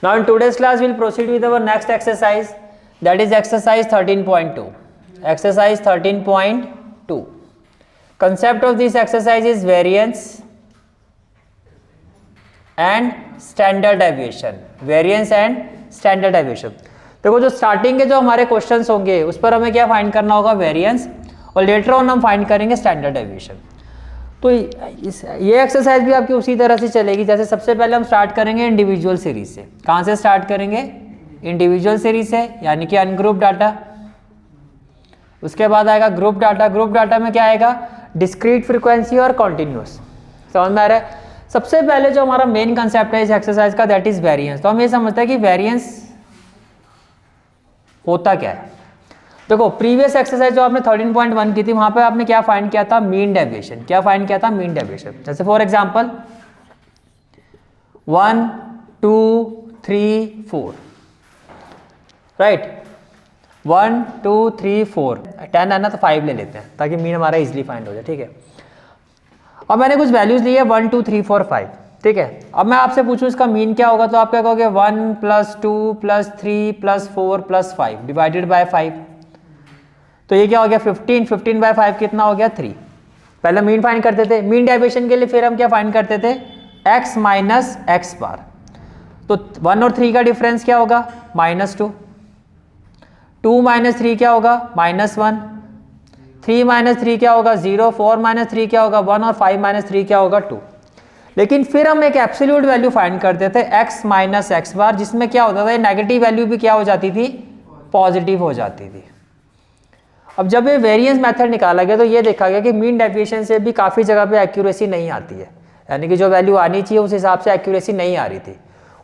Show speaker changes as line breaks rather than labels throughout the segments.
Now in today's class we'll proceed with our next exercise, that is exercise 13.2. Exercise 13.2. Concept of this exercise is variance and standard deviation. Variance and standard deviation. देखो जो starting के जो हमारे questions होंगे उस पर हमें क्या फाइंड करना होगा, वेरिएंस, और लेटर ऑन हम फाइंड करेंगे स्टैंडर्ड डेविएशन। तो ये एक्सरसाइज भी आपकी उसी तरह से चलेगी। जैसे सबसे पहले हम स्टार्ट करेंगे इंडिविजुअल सीरीज से। कहाँ से स्टार्ट करेंगे? इंडिविजुअल सीरीज से, यानी कि अनग्रुप डाटा। उसके बाद आएगा ग्रुप डाटा। ग्रुप डाटा में क्या आएगा? डिस्क्रीट फ्रीक्वेंसी और कॉन्टिन्यूस। समझ में आ रहा है? सबसे पहले जो हमारा मेन कंसेप्ट है इस एक्सरसाइज का, दैट इज वेरिएंस। तो हम ये समझते हैं कि वेरिएंस होता क्या है। देखो प्रीवियस एक्सरसाइज जो आपने 13.1 की थी वहां पे आपने क्या फाइंड किया था? Mean deviation. क्या फाइंड किया था? Mean deviation. जैसे फॉर एग्जांपल 1 2 3 4, राइट, 1 2 3 4, 10 है ना तो 5 ले लेते हैं ताकि मीन हमारा इजिली फाइंड हो जाए। ठीक है, अब मैंने कुछ वैल्यूज ली है 1 2 3 4 5। ठीक है, अब मैं आपसे पूछूं इसका मीन क्या होगा, तो आप क्या कहोगे? 1 + 2 + 3 + 4 + 5 डिवाइडेड बाय 5। तो ये क्या हो गया? 15। 15 बाय 5 कितना हो गया? 3। पहले मीन फाइंड करते थे। मीन डेविएशन के लिए फिर हम क्या फाइंड करते थे? x minus x bar. तो 1 और 3 का डिफरेंस क्या होगा? -2। 2 - 3 क्या होगा? -1। 3 - 3 क्या होगा? 0। 4 - 3 क्या होगा? 1। और 5 - 3 क्या होगा? 2। लेकिन फिर हम एक एब्सोल्यूट वैल्यू फाइंड करते थे x माइनस एक्स बार, जिसमें क्या होता था? नेगेटिव वैल्यू भी क्या हो जाती थी? पॉजिटिव हो जाती थी। अब जब ये वेरिएंस मेथड निकाला गया तो ये देखा गया कि मीन डेविएशन से भी काफ़ी जगह पे एक्यूरेसी नहीं आती है, यानी कि जो वैल्यू आनी चाहिए उस हिसाब से एक्यूरेसी नहीं आ रही थी।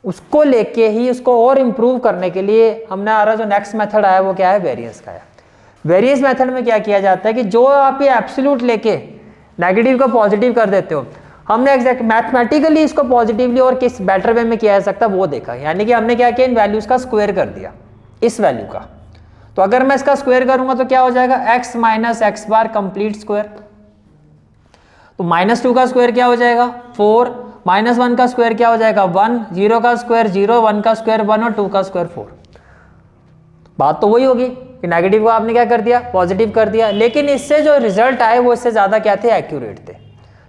उसको लेके ही उसको और इम्प्रूव करने के लिए हमने आ रहा जो नेक्स्ट मेथड आया वो क्या है? वेरिएंस का है। वेरिएंस मेथड में क्या किया जाता है कि जो आप ये एब्सोल्यूट लेके नेगेटिव को पॉजिटिव कर देते हो, हमने एग्जैक्ट मैथमेटिकली इसको पॉजिटिवली और किस बेटर वे में किया जा सकता है वो देखा। यानी कि हमने क्या किया? इन वैल्यूज का स्क्वायर कर दिया, इस वैल्यू का। तो अगर मैं इसका स्क्वायर करूंगा तो क्या हो जाएगा? x माइनस एक्स बार कंप्लीट स्क्वायर। तो -2 का स्क्वायर क्या हो जाएगा? 4। -1 का स्क्वायर क्या हो जाएगा? 1। 0 का स्क्वायर 0, 1 का स्क्वायर 1 और 2 का स्क्वायर 4। बात तो वही होगी कि नेगेटिव को आपने क्या कर दिया? पॉजिटिव कर दिया। लेकिन इससे जो रिजल्ट आए वो इससे ज्यादा क्या थे? एक्यूरेट थे।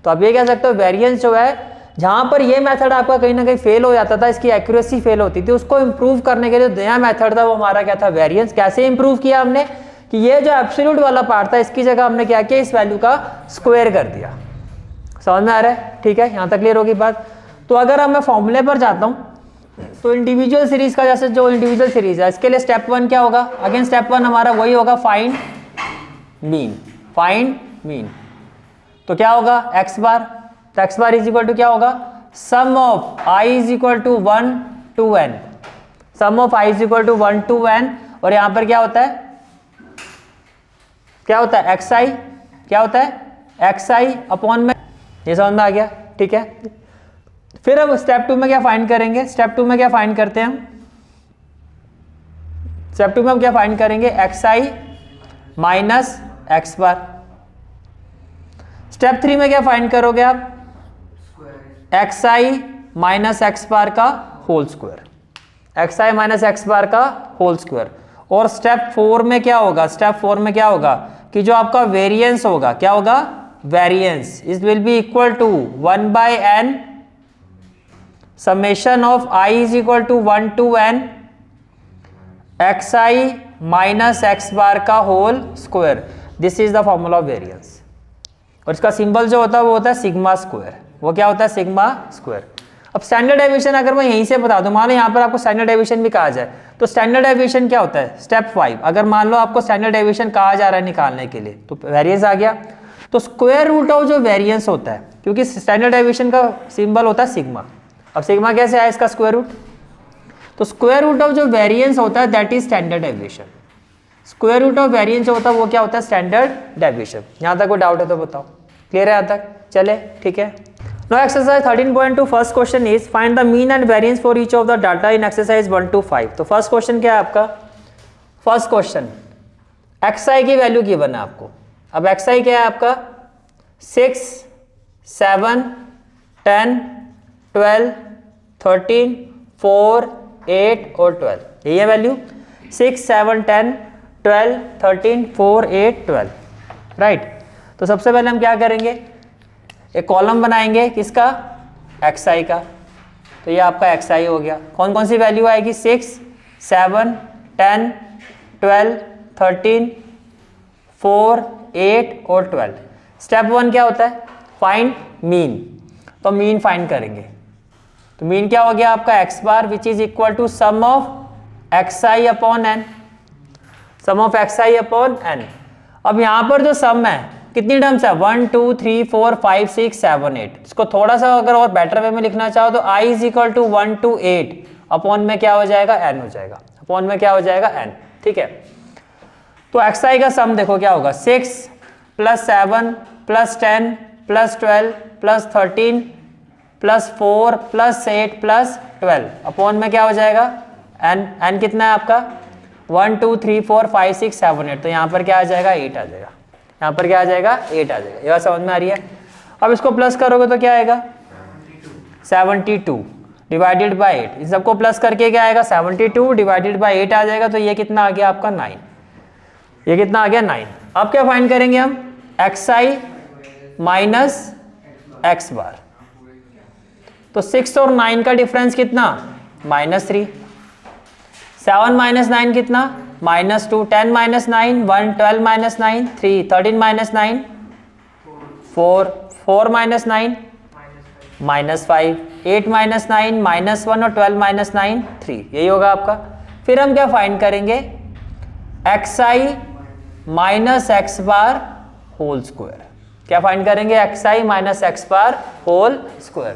तो आप ये कह सकते हो वेरिएंस जो है, जहां पर ये मेथड आपका कहीं ना कहीं फेल हो जाता था, इसकी एक्यूरेसी फेल होती थी, उसको इंप्रूव करने के लिए नया मेथड था वो हमारा क्या था? वेरिएंस। कैसे इंप्रूव किया हमने? कि ये जो एब्सोल्यूट वाला पार्ट था इसकी जगह हमने क्या किया? इस वैल्यू का स्क्वायर कर दिया। समझ में आ रहा है? ठीक है, यहां तक क्लियर होगी बात। तो अगर अब मैं फॉर्मूले पर जाता हूं तो इंडिविजुअल सीरीज का, जैसे जो इंडिविजुअल सीरीज है इसके लिए स्टेप 1 क्या होगा? अगेन स्टेप 1 हमारा वही होगा, फाइंड मीन। फाइंड मीन तो क्या होगा? X bar. तो x bar is equal to क्या होगा? Sum of i is equal to 1 to n। Sum of i is equal to 1 to n। और यहां पर क्या होता है? क्या होता है? xi। क्या होता है? xi अपॉन में। ये समझ में आ गया? ठीक है, फिर अब स्टेप 2 में क्या फाइंड करेंगे? स्टेप 2 में क्या फाइंड करते हैं हम? स्टेप 2 में हम क्या फाइंड करेंगे? xi माइनस एक्स बार। स्टेप 3 में क्या फाइंड करोगे आप? xi माइनस एक्स बार का whole square. xi minus x bar का होल स्क्वायर। और स्टेप 4 में क्या होगा? स्टेप 4 में क्या होगा कि जो आपका वेरिएंस होगा, क्या होगा? Variance is will be equal to 1/n summation of i is equal to 1 to n xi minus x bar का whole square. This is the formula of variance. और इसका सिंबल जो होता है वो होता है सिग्मा स्क्वायर। वो क्या होता है? Sigma square. अब स्टैंडर्ड डेविएशन अगर मैं यहीं से बता दूं, मान लो यहाँ पर आपको स्टैंडर्ड डेविएशन भी कहा जाए, तो स्टैंडर्ड डेविएशन क्या होता है? स्टेप 5 अगर मान लो आपको स्टैंडर्ड डेविएशन कहा जा रहा है निकालने के लिए, तो वेरिएंस आ गया। तो स्क्वायर रूट ऑफ जो वेरिएंस होता है, क्योंकि स्टैंडर्ड डेविएशन का सिंबल होता है सिग्मा। अब सिग्मा कैसे आया इसका स्क्वायर रूट? तो स्क्वायर रूट ऑफ जो वेरिएंस होता है that is standard deviation. Square root of variance जो होता है वो क्या होता है? Standard deviation. यहां तक कोई डाउट है तो बताओ। क्लियर है यहां तक? चले, ठीक है। Now exercise 13.2 first question is find the mean and variance for each of the data in exercise 1 to 5। तो फर्स्ट क्वेश्चन क्या है आपका? फर्स्ट क्वेश्चन xi की वैल्यू गिवन है आपको। अब xi क्या है आपका? 6 7 10 12 13 4 8 और 12, यही है वैल्यू 6, 7, 10, 12, 13, 4, 8, 12, राइट। तो सबसे पहले हम क्या करेंगे, एक कॉलम बनाएंगे किसका, xi का। तो ये आपका xi हो गया। कौन कौन सी वैल्यू आएगी, 6, 7, 10, 12, 13, 4, 8 और 12। स्टेप 1 क्या होता है, फाइंड मीन। तो मीन फाइंड करेंगे। तो मीन क्या हो गया आपका, x bar which is equal to sum of xi upon n, sum of xi upon n। अब यहाँ पर जो सम है कितनी टर्म्स है, 1, 2, 3, 4, 5, 6, 7, 8। इसको थोड़ा सा अगर और बेटर वे में लिखना चाहो तो i is equal to 1 to 8 upon में क्या हो जाएगा, n हो जाएगा, अपॉन में क्या हो जाएगा, n, ठीक है। तो xi का सम देखो क्या होगा, 6 + 7 + 10 + 12 + 13 + 4 + 8 + 12 अपॉन में क्या हो जाएगा, n कितना है आपका, 1, 2, 3, 4, 5, 6, 7, 8। तो यहाँ पर क्या आ जाएगा, 8 आ जाएगा, यहाँ पर क्या आ जाएगा, 8 आ जाएगा। ये बात समझ में आ रही है। अब इसको प्लस करोगे तो क्या आएगा, 72 डिवाइडेड बाई 8। इन सबको प्लस करके क्या आएगा, 72 डिवाइडेड बाई 8 आ जाएगा। तो ये कितना आ गया आपका, 9। ये कितना आ गया, 9। अब क्या फाइंड करेंगे हम, xi माइनस x बार। तो 6 और 9 का डिफरेंस कितना, -3। 7 - 9 कितना, -2। 10 - 9 1, 12 - 9 3, 13 - 9 4, 4 - 9 -5, 8 - 9 -1 और 12 - 9 3, यही होगा आपका। फिर हम क्या फाइंड करेंगे, xi minus x bar whole square. क्या फाइंड करेंगे, xi minus x bar whole square.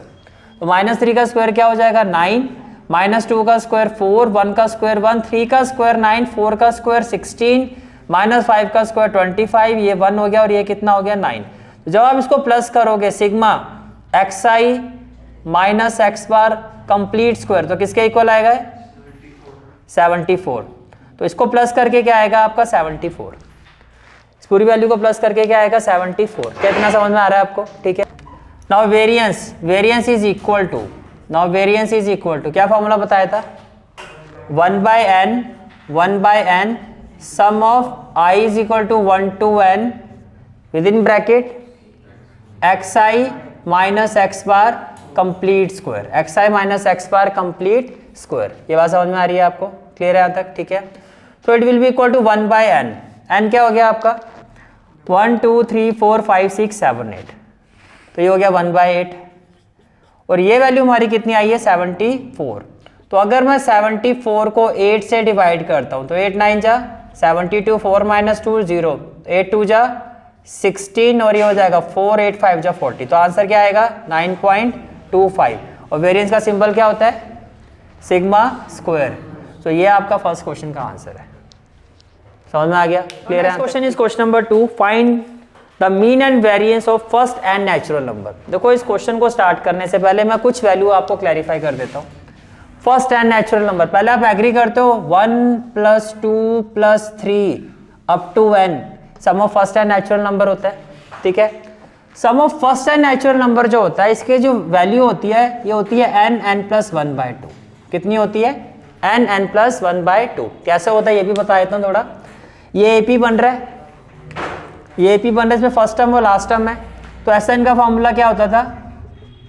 तो -3 का स्क्वायर क्या हो जाएगा, 9, -2 का स्क्वायर 4, 1 का स्क्वायर 1, 3 का स्क्वायर 9, 4 का स्क्वायर 16, -5 का स्क्वायर 25, ये 1 हो गया और ये कितना हो गया, 9। तो जब आप इसको प्लस करोगे sigma xi minus x bar complete square, तो किसके इक्वल आएगा, 74। तो इसको प्लस करके क्या आएगा आपका, 74। इस पूरी वैल्यू को प्लस करके क्या आएगा, 74। कितना समझ में आ रहा है आपको, ठीक है। Now variance is equal to, now variance is equal to, क्या फॉर्मूला बताया था, 1/n sum of i is equal to 1 to n within bracket xi minus x bar complete square, xi minus x bar complete square. ये बात समझ में आ रही है आपको, क्लियर है यहाँ तक, ठीक है। तो it will be equal to 1/n, n क्या हो गया आपका, 1, 2, 3, 4, 5, 6, 7, 8। तो ये हो गया 1/8 और ये वैल्यू हमारी कितनी आई है, 74। तो अगर मैं 74 को 8 से डिवाइड करता हूँ तो 8 9 जा 72, 4 - 2 0, 8 2 जा 16 और ये हो जाएगा 4, 8 5 जा 40। तो आंसर क्या आएगा, 9.25। और वेरिएंस का सिंबल क्या होता है, सिग्मा स्क्वायर। तो ये आपका फर्स्ट क्वेश्चन का आंसर है, समझ में आ गया, क्लियर है। Question is question number 2, find the mean and variance of first n natural number. देखो इस क्वेश्चन को स्टार्ट करने से पहले मैं कुछ वैल्यू आपको क्लैरिफाई कर देता हूँ। फर्स्ट एंड नेचुरल नंबर, पहले आप एग्री करते हो 1 + 2 + 3 up to n sum of first n natural number होता है, ठीक है। Sum of first n natural number जो होता है, इसके जो वैल्यू होती है ये होती है n + 1/2। कितनी होती है, n + 1/2। कैसे होता है ये भी बता देता हूँ थोड़ा। ये AP बन रहा है, ये AP बन रहा है, इसमें फर्स्ट टर्म और लास्ट टर्म है। तो Sn का फॉर्मूला क्या होता था,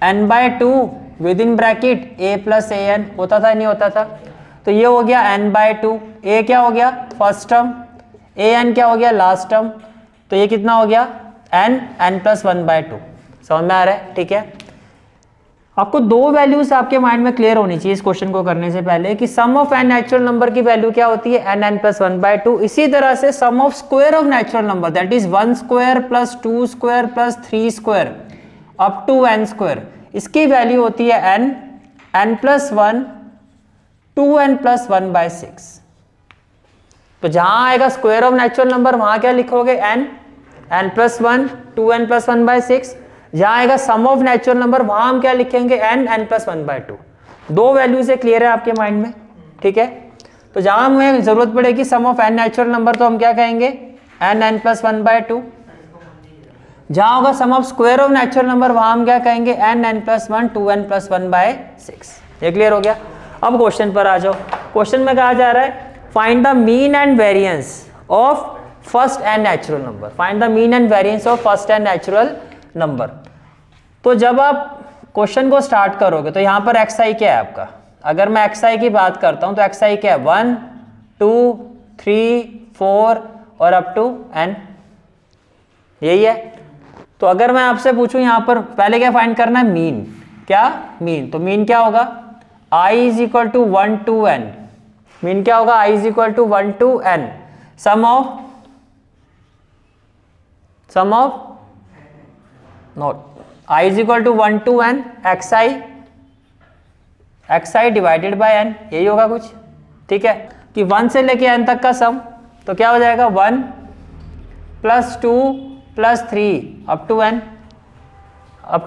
n/2 with in bracket a + an होता था, नहीं होता था। तो ये हो गया n/2, a क्या हो गया फर्स्ट टर्म, an क्या हो गया लास्ट टर्म। तो ये कितना हो गया, n + 1/2। समझ में आ रहा है, ठीक है। आपको दो वैल्यूज आपके माइंड में क्लियर होनी चाहिए इस क्वेश्चन को करने से पहले, कि sum of n natural number की वैल्यू क्या होती है, n + 1/2। इसी तरह से sum of square of natural number that is 1 square + 2 square + 3 square up to n square, इसकी वैल्यू होती है n + 1 2n + 1/6। तो जहां आएगा स्क्वायर ऑफ नेचुरल नंबर वहां क्या लिखोगे, n + 1 2n + 1/6। जहां आएगा सम ऑफ नेचुरल नंबर वहां हम क्या लिखेंगे, n + 1/2। दो वैल्यू से क्लियर है आपके माइंड में, ठीक है। तो जहां हमें जरूरत पड़ेगी sum of n natural number तो हम क्या कहेंगे, n + 1/2। जहां होगा sum of square of natural number वहां हम क्या कहेंगे, n + 1 2n + 1/6। ये क्लियर हो गया। अब क्वेश्चन पर आ जाओ। क्वेश्चन में कहा जा रहा है find the mean and variance of first n natural number. Find the mean and variance of first n natural number. तो जब आप क्वेश्चन को स्टार्ट करोगे तो यहाँ पर एक्स आई क्या है आपका, अगर मैं एक्स आई की बात करता हूँ तो एक्स आई क्या है 1 2 3 4 और अप टू n, यही है। तो अगर मैं आपसे पूछूं यहाँ पर पहले क्या फाइंड करना है, मीन। क्या मीन, तो मीन क्या होगा i is equal to 1 to n। Mean क्या होगा i is equal to 1 to n sum of note i is equal to 1 to n xi divided by n, यही होगा कुछ, ठीक है। कि 1 से लेके n तक का सम, तो क्या हो जाएगा 1 + 2 + 3 up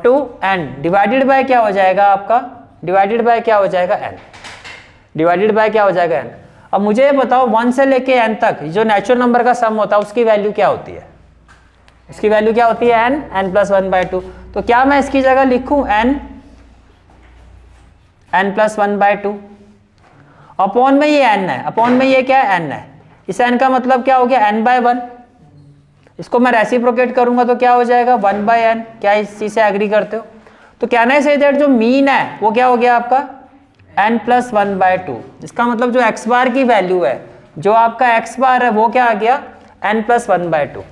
to n divided by क्या हो जाएगा आपका, डिवाइडेड बाय क्या हो जाएगा n, डिवाइडेड बाय क्या हो जाएगा n। अब मुझे ये बताओ 1 से लेके n तक जो नेचुरल नंबर का सम होता है उसकी वैल्यू क्या होती है, उसकी वैल्यू क्या होती है n + 1/2। तो क्या मैं इसकी जगह लिखूं n + 1/2, अपॉन में ये n है, अपॉन में ये क्या है n है, इस n का मतलब क्या हो गया n/1। इसको मैं रेसिप्रोकेट करूंगा तो क्या हो जाएगा 1/n। क्या इस चीज से एग्री करते हो? तो कहना है से दैट जो मीन है वो क्या हो गया आपका n + 1/2। इसका मतलब जो x बार की वैल्यू है, जो आपका x बार है वो क्या आ गया n + 1/2।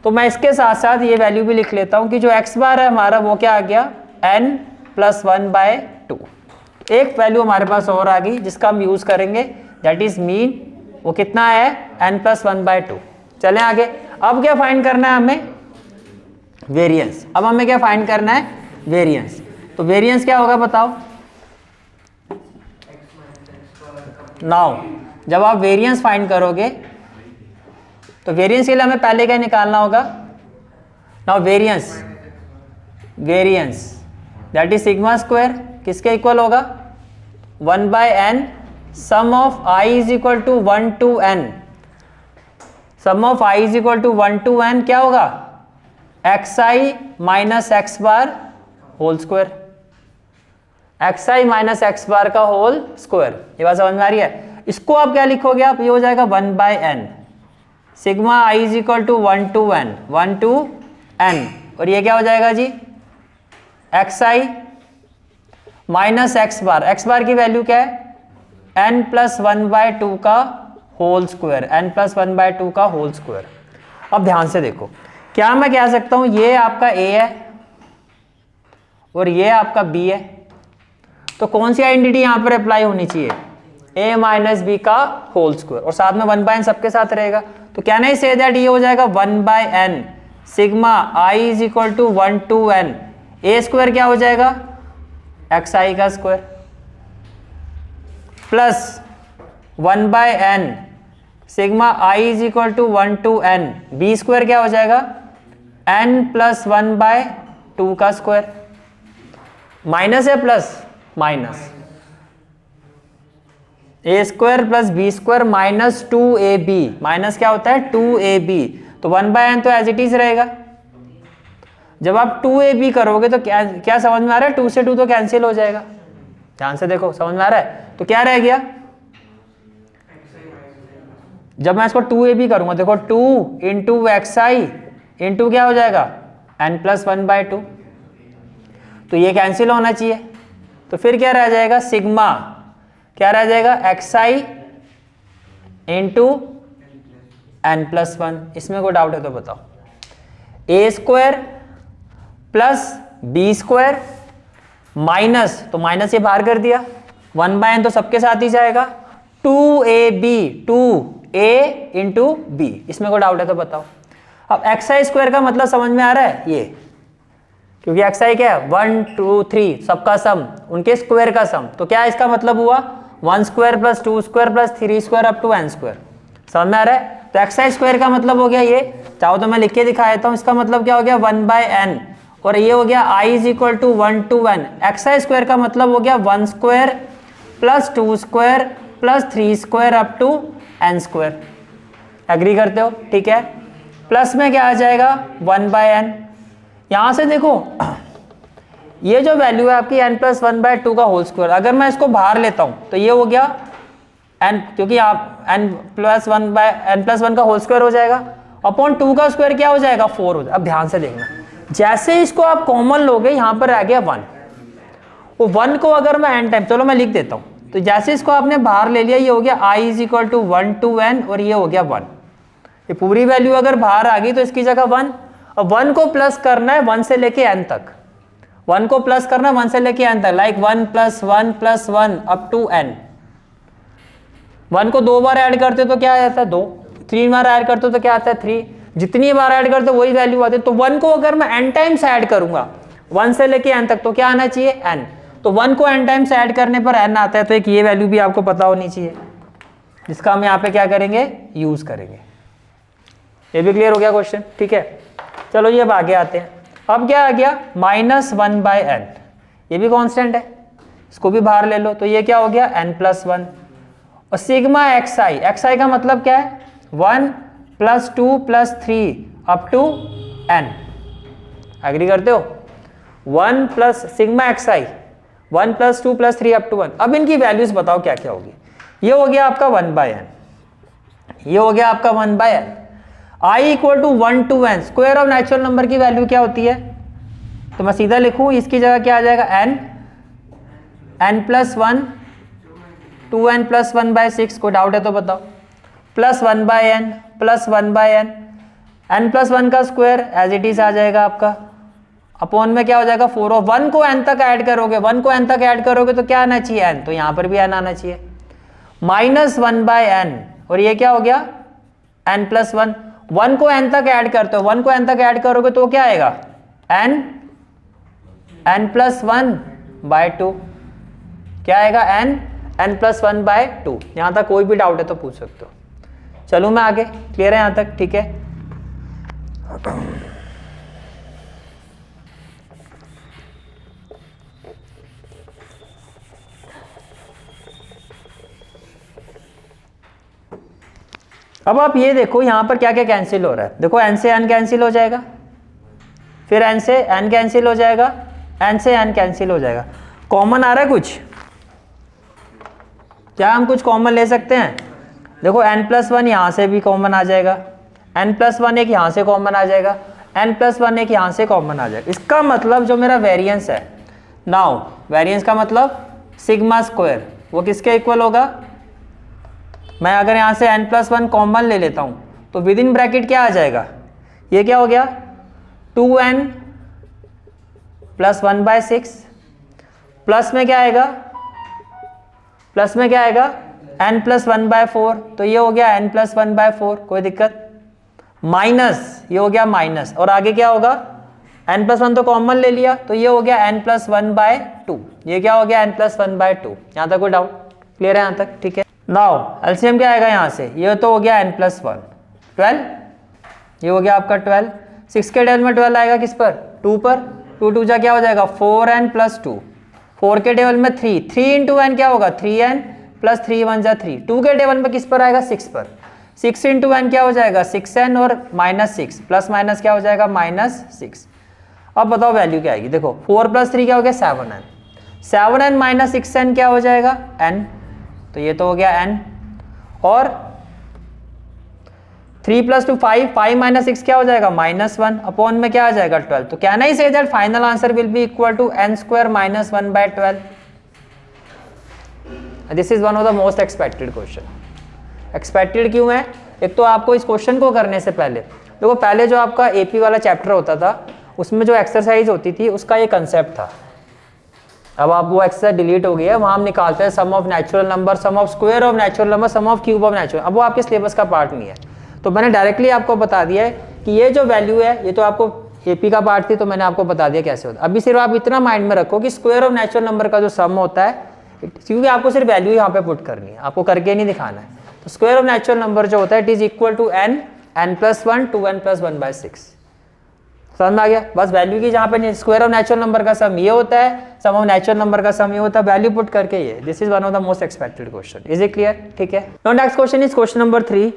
तो मैं इसके साथ साथ ये वैल्यू भी लिख लेता हूं कि जो x बार है हमारा वो क्या आ गया n + 1/2। एक वैल्यू हमारे पास और आ गई जिसका हम यूज करेंगे, दैट इज मीन। वो कितना है n + 1/2। चलें आगे। अब क्या फाइंड करना है हमें, वेरिएंस। अब हमें क्या फाइंड करना है, वेरिएंस। तो वेरिएंस क्या होगा बताओ। नाउ जब आप वेरिएंस फाइंड करोगे तो वेरिएंस के लिए हमें पहले क्या निकालना होगा, now variance that is sigma square किसके इक्वल होगा 1/n sum of i is equal to 1 to n। Sum of i is equal to 1 to n क्या होगा xi minus x bar whole square, xi minus x bar का whole square. ये बात समझ में आ रही है। इसको आप क्या लिखोगे आप, ये हो जाएगा 1/n sigma i is equal to 1 to n। और ये क्या हो जाएगा जी xi माइनस x बार की वैल्यू क्या है n + 1/2 का होल स्क्वायर, n + 1/2 का होल स्क्वायर। अब ध्यान से देखो, क्या मैं कह सकता हूं ये आपका a है और ये आपका b है, तो कौन सी आइडेंटिटी यहां पर अप्लाई होनी चाहिए a - b का होल स्क्वायर, और साथ में 1/n सबके साथ रहेगा। तो क्या नहीं से दैट ये हो जाएगा 1/n sigma i is equal to 1 to n। a square क्या हो जाएगा xi का square plus 1/n sigma i is equal to 1 to n। b square क्या हो जाएगा n + 1/2 का स्क्वायर, माइनस है plus minus a square plus b square minus 2ab, minus क्या होता है 2ab। तो 1/n तो एज इट इज रहेगा। जब आप 2ab करोगे तो क्या समझ में आ रहा है, 2 से 2 तो कैंसिल हो जाएगा। ध्यान से देखो समझ में आ रहा है। तो क्या रह गया, जब मैं इसको 2ab करूंगा देखो 2 × xi इंटू क्या हो जाएगा n + 1/2। तो ये कैंसिल होना चाहिए। तो फिर क्या रह जाएगा सिग्मा, क्या रह जाएगा xi इंटू n + 1। इसमें कोई डाउट है तो बताओ। a square plus b square minus, तो माइनस ये बाहर कर दिया, 1/n तो सबके साथ ही जाएगा, 2ab 2a इंटू b। इसमें कोई डाउट है तो बताओ। अब xi स्क्वायर का मतलब समझ में आ रहा है ये, क्योंकि xi क्या है 1 2 3 सबका सम, उनके स्क्वायर का सम। तो क्या इसका मतलब हुआ 1 square plus 2 square plus 3 square up to n square. समझ में आ रहा है। तो xi स्क्वायर का मतलब हो गया ये, चाहो तो मैं लिख के दिखा देता हूँ। इसका मतलब क्या हो गया 1/n, और ये हो गया i is equal to 1 to n। xi square का मतलब हो गया 1 square plus 2 square plus 3 square up to n square. Agree करते हो, ठीक है। प्लस में क्या आ जाएगा 1/n। यहां से देखो ये जो वैल्यू है आपकी n+1/2 का होल स्क्वायर, अगर मैं इसको बाहर लेता हूँ तो ये हो गया n, क्योंकि आप n+1 का होल स्क्वायर हो जाएगा, अपॉन 2 का स्क्वायर क्या हो जाएगा 4 हो जाएगा। अब ध्यान से देखना, जैसे इसको आप कॉमन लोगे यहाँ पर आ गया 1, वो 1 को अगर मैं n टाइम, चलो मैं लिख देता हूँ, तो जैसे इसको आपने बाहर ले लिया, ये हो गया i = 1 to n और ये हो गया 1। ये पूरी वैल्यू अगर बाहर आ गई तो इसकी जगह 1, अब 1 को प्लस करना है 1 से लेके n तक, 1 को प्लस करना 1 से लेके n तक, लाइक 1 + 1 + 1 अप टू n। 1 को 2 बार ऐड करते तो क्या आता है 2, 3 बार ऐड करते तो क्या आता है 3, जितनी बार ऐड करते वही वैल्यू आती है। तो 1 को अगर मैं n टाइम्स ऐड करूंगा 1 से लेके n तक तो क्या आना चाहिए n, तो 1 को n टाइम्स ऐड करने पर n आता है, तो एक ये वैल्यू भी आपको पता होनी चाहिए, जिसका हम यहाँ पे क्या करेंगे यूज करेंगे। ये भी क्लियर हो गया क्वेश्चन, ठीक है। चलो ये अब आगे आते हैं, अब क्या आ गया -1/n, ये भी कांस्टेंट है, इसको भी बाहर ले लो, तो ये क्या हो गया n+1 और सिग्मा xi का मतलब क्या है 1 + 2 + 3 अप टू n, एग्री करते हो, 1 plus sigma xi 1 + 2 + 3 up to 1। अब इनकी वैल्यूज बताओ क्या क्या होगी। ये हो गया आपका 1/n, ये हो गया आपका 1/n, i = 1 to n, square of natural number की वैल्यू क्या होती है, तो मैं सीधा लिखूं इसकी जगह क्या आ जाएगा n+1 2n + 1/6, कोई डाउट है तो बताओ, +1/n + 1/n, n+1 का स्क्वायर एज इट इज आ जाएगा आपका, अपॉन में क्या हो जाएगा 4, और 1 को n तक ऐड करोगे, 1 को n तक ऐड करोगे तो क्या आना चाहिए n, तो यहां पर भी n आना चाहिए, -1/n, और ये क्या हो गया n+1, 1 को n तक ऐड करते हो, 1 को n तक ऐड करोगे तो क्या आएगा n+1/2, क्या आएगा n+1/2। यहां तक कोई भी डाउट है तो पूछ सकते हो। चलो मैं आगे, क्लियर है यहां तक, ठीक है। अब आप ये देखो यहां पर क्या क्या कैंसिल हो रहा है, देखो n से n कैंसिल हो जाएगा, फिर n से n कैंसिल हो जाएगा, n से n कैंसिल हो जाएगा, कॉमन आ रहा है कुछ, क्या हम कुछ कॉमन ले सकते हैं, देखो n+1 यहां से भी कॉमन आ जाएगा, n+1 एक यहां से कॉमन आ जाएगा, n+1 एक यहां से कॉमन आ जाएगा। इसका मतलब जो मेरा वेरिएंस है, नाउ वेरिएंस का मतलब सिग्मा स्क्वायर, वो किसके इक्वल होगा, मैं अगर यहां से n+1 कॉमन ले लेता हूं तो विद इन ब्रैकेट क्या आ जाएगा, ये क्या हो गया 2n + 1/6, प्लस में क्या आएगा, प्लस में क्या आएगा n+1/4, तो ये हो गया n+1/4, कोई दिक्कत, माइनस ये हो गया माइनस, और आगे क्या होगा n+1 तो कॉमन ले लिया, तो ये हो गया n+1/2, ये क्या हो गया n+1/2। यहां तक कोई डाउट, क्लियर है यहां तक, ठीक है। नाउ एलसीएम क्या आएगा यहां से, ये तो हो गया n+1 12, ये हो गया आपका 12, 6 के टेबल में 12 आएगा किस पर 2 पर, 2 2 जा क्या हो जाएगा 4n + 2, 4 के टेबल में 3, 3 × n क्या होगा 3n + 3 1 जा 3, 2 के टेबल में किस पर आएगा 6 पर, 6 × n क्या हो जाएगा 6n और -6, प्लस माइनस क्या हो जाएगा -6। अब बताओ वैल्यू क्या आएगी, देखो 4 + 3 क्या हो गया 7n, 7n - 6n क्या हो जाएगा n, तो ये तो हो गया n, और 3 + 2 5, 5 - 6 क्या हो जाएगा -1, अपॉन में क्या आ जाएगा 12, तो can I say that final answer will be equal to n² - 1/12। This is one of the most expected question. Expected क्यों है, एक तो आपको इस क्वेश्चन को करने से पहले देखो, पहले जो आपका एपी वाला चैप्टर होता था उसमें जो एक्सरसाइज होती थी उसका ये कंसेप्ट था, अब आप वो एक्सरसाइज डिलीट हो गई है, वहाँ हम निकालते हैं sum of natural number, sum of square of natural number, sum of cube of natural, अब वो आपके सिलेबस का पार्ट नहीं है। तो मैंने डायरेक्टली आपको बता दिया है कि ये जो वैल्यू है ये तो आपको एपी का पार्ट थी, तो मैंने आपको बता दिया कैसे होता है। अभी सिर्फ आप इतना माइंड में रखो कि स्क्वायर ऑफ नेचुरल नंबर का जो सम होता है, क्योंकि आपको सिर्फ वैल्यू यहाँ पे पुट करनी है, आपको करके नहीं दिखाना है। तो स्क्वायर ऑफ नेचुरल नंबर जो होता है it is equal to n, n+1 2n + 1/6। समझ में आ गया, बस वैल्यू की जहाँ पे स्क्वायर ऑफ नेचुरल नंबर का सम ये होता है, सम ऑफ नेचुरल नंबर का सम ये होता है, वैल्यू पुट करके ये, this is one of the most expected question. Is it clear, ठीक है। Now next question is question number 3,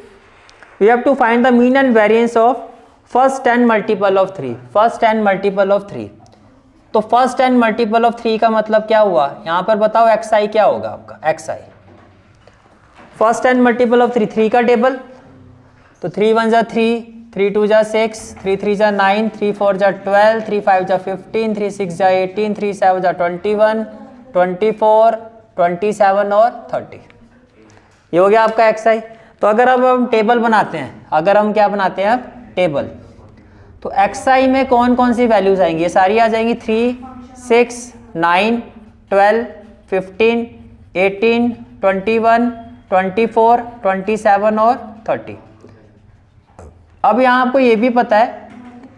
we have to find the mean and variance of first 10 multiple of 3, first 10 multiple of 3। तो first n multiple of 3 का मतलब क्या हुआ, यहाँ पर बताओ एक्स आई क्या होगा आपका, x i first n multiple of 3, 3 का टेबल, तो 3 1 जा 3, 3 2 जा 6, 3 3 जा 9, 3 4 जा 12, 3 5 जा 15, 3 6 जा 18, 3 7 जा 21, 24, 27 और 30। ये हो गया आपका एक्स आई। तो अगर अब हम टेबल बनाते हैं, अगर हम क्या बनाते हैं अब टेबल, तो एक्स आई में कौन कौन सी वैल्यूज आएंगी, ये सारी आ जाएंगी 3, 6, 9, 12, 15, 18, 21, 24, 27 और 30। अब यहाँ आपको ये भी पता है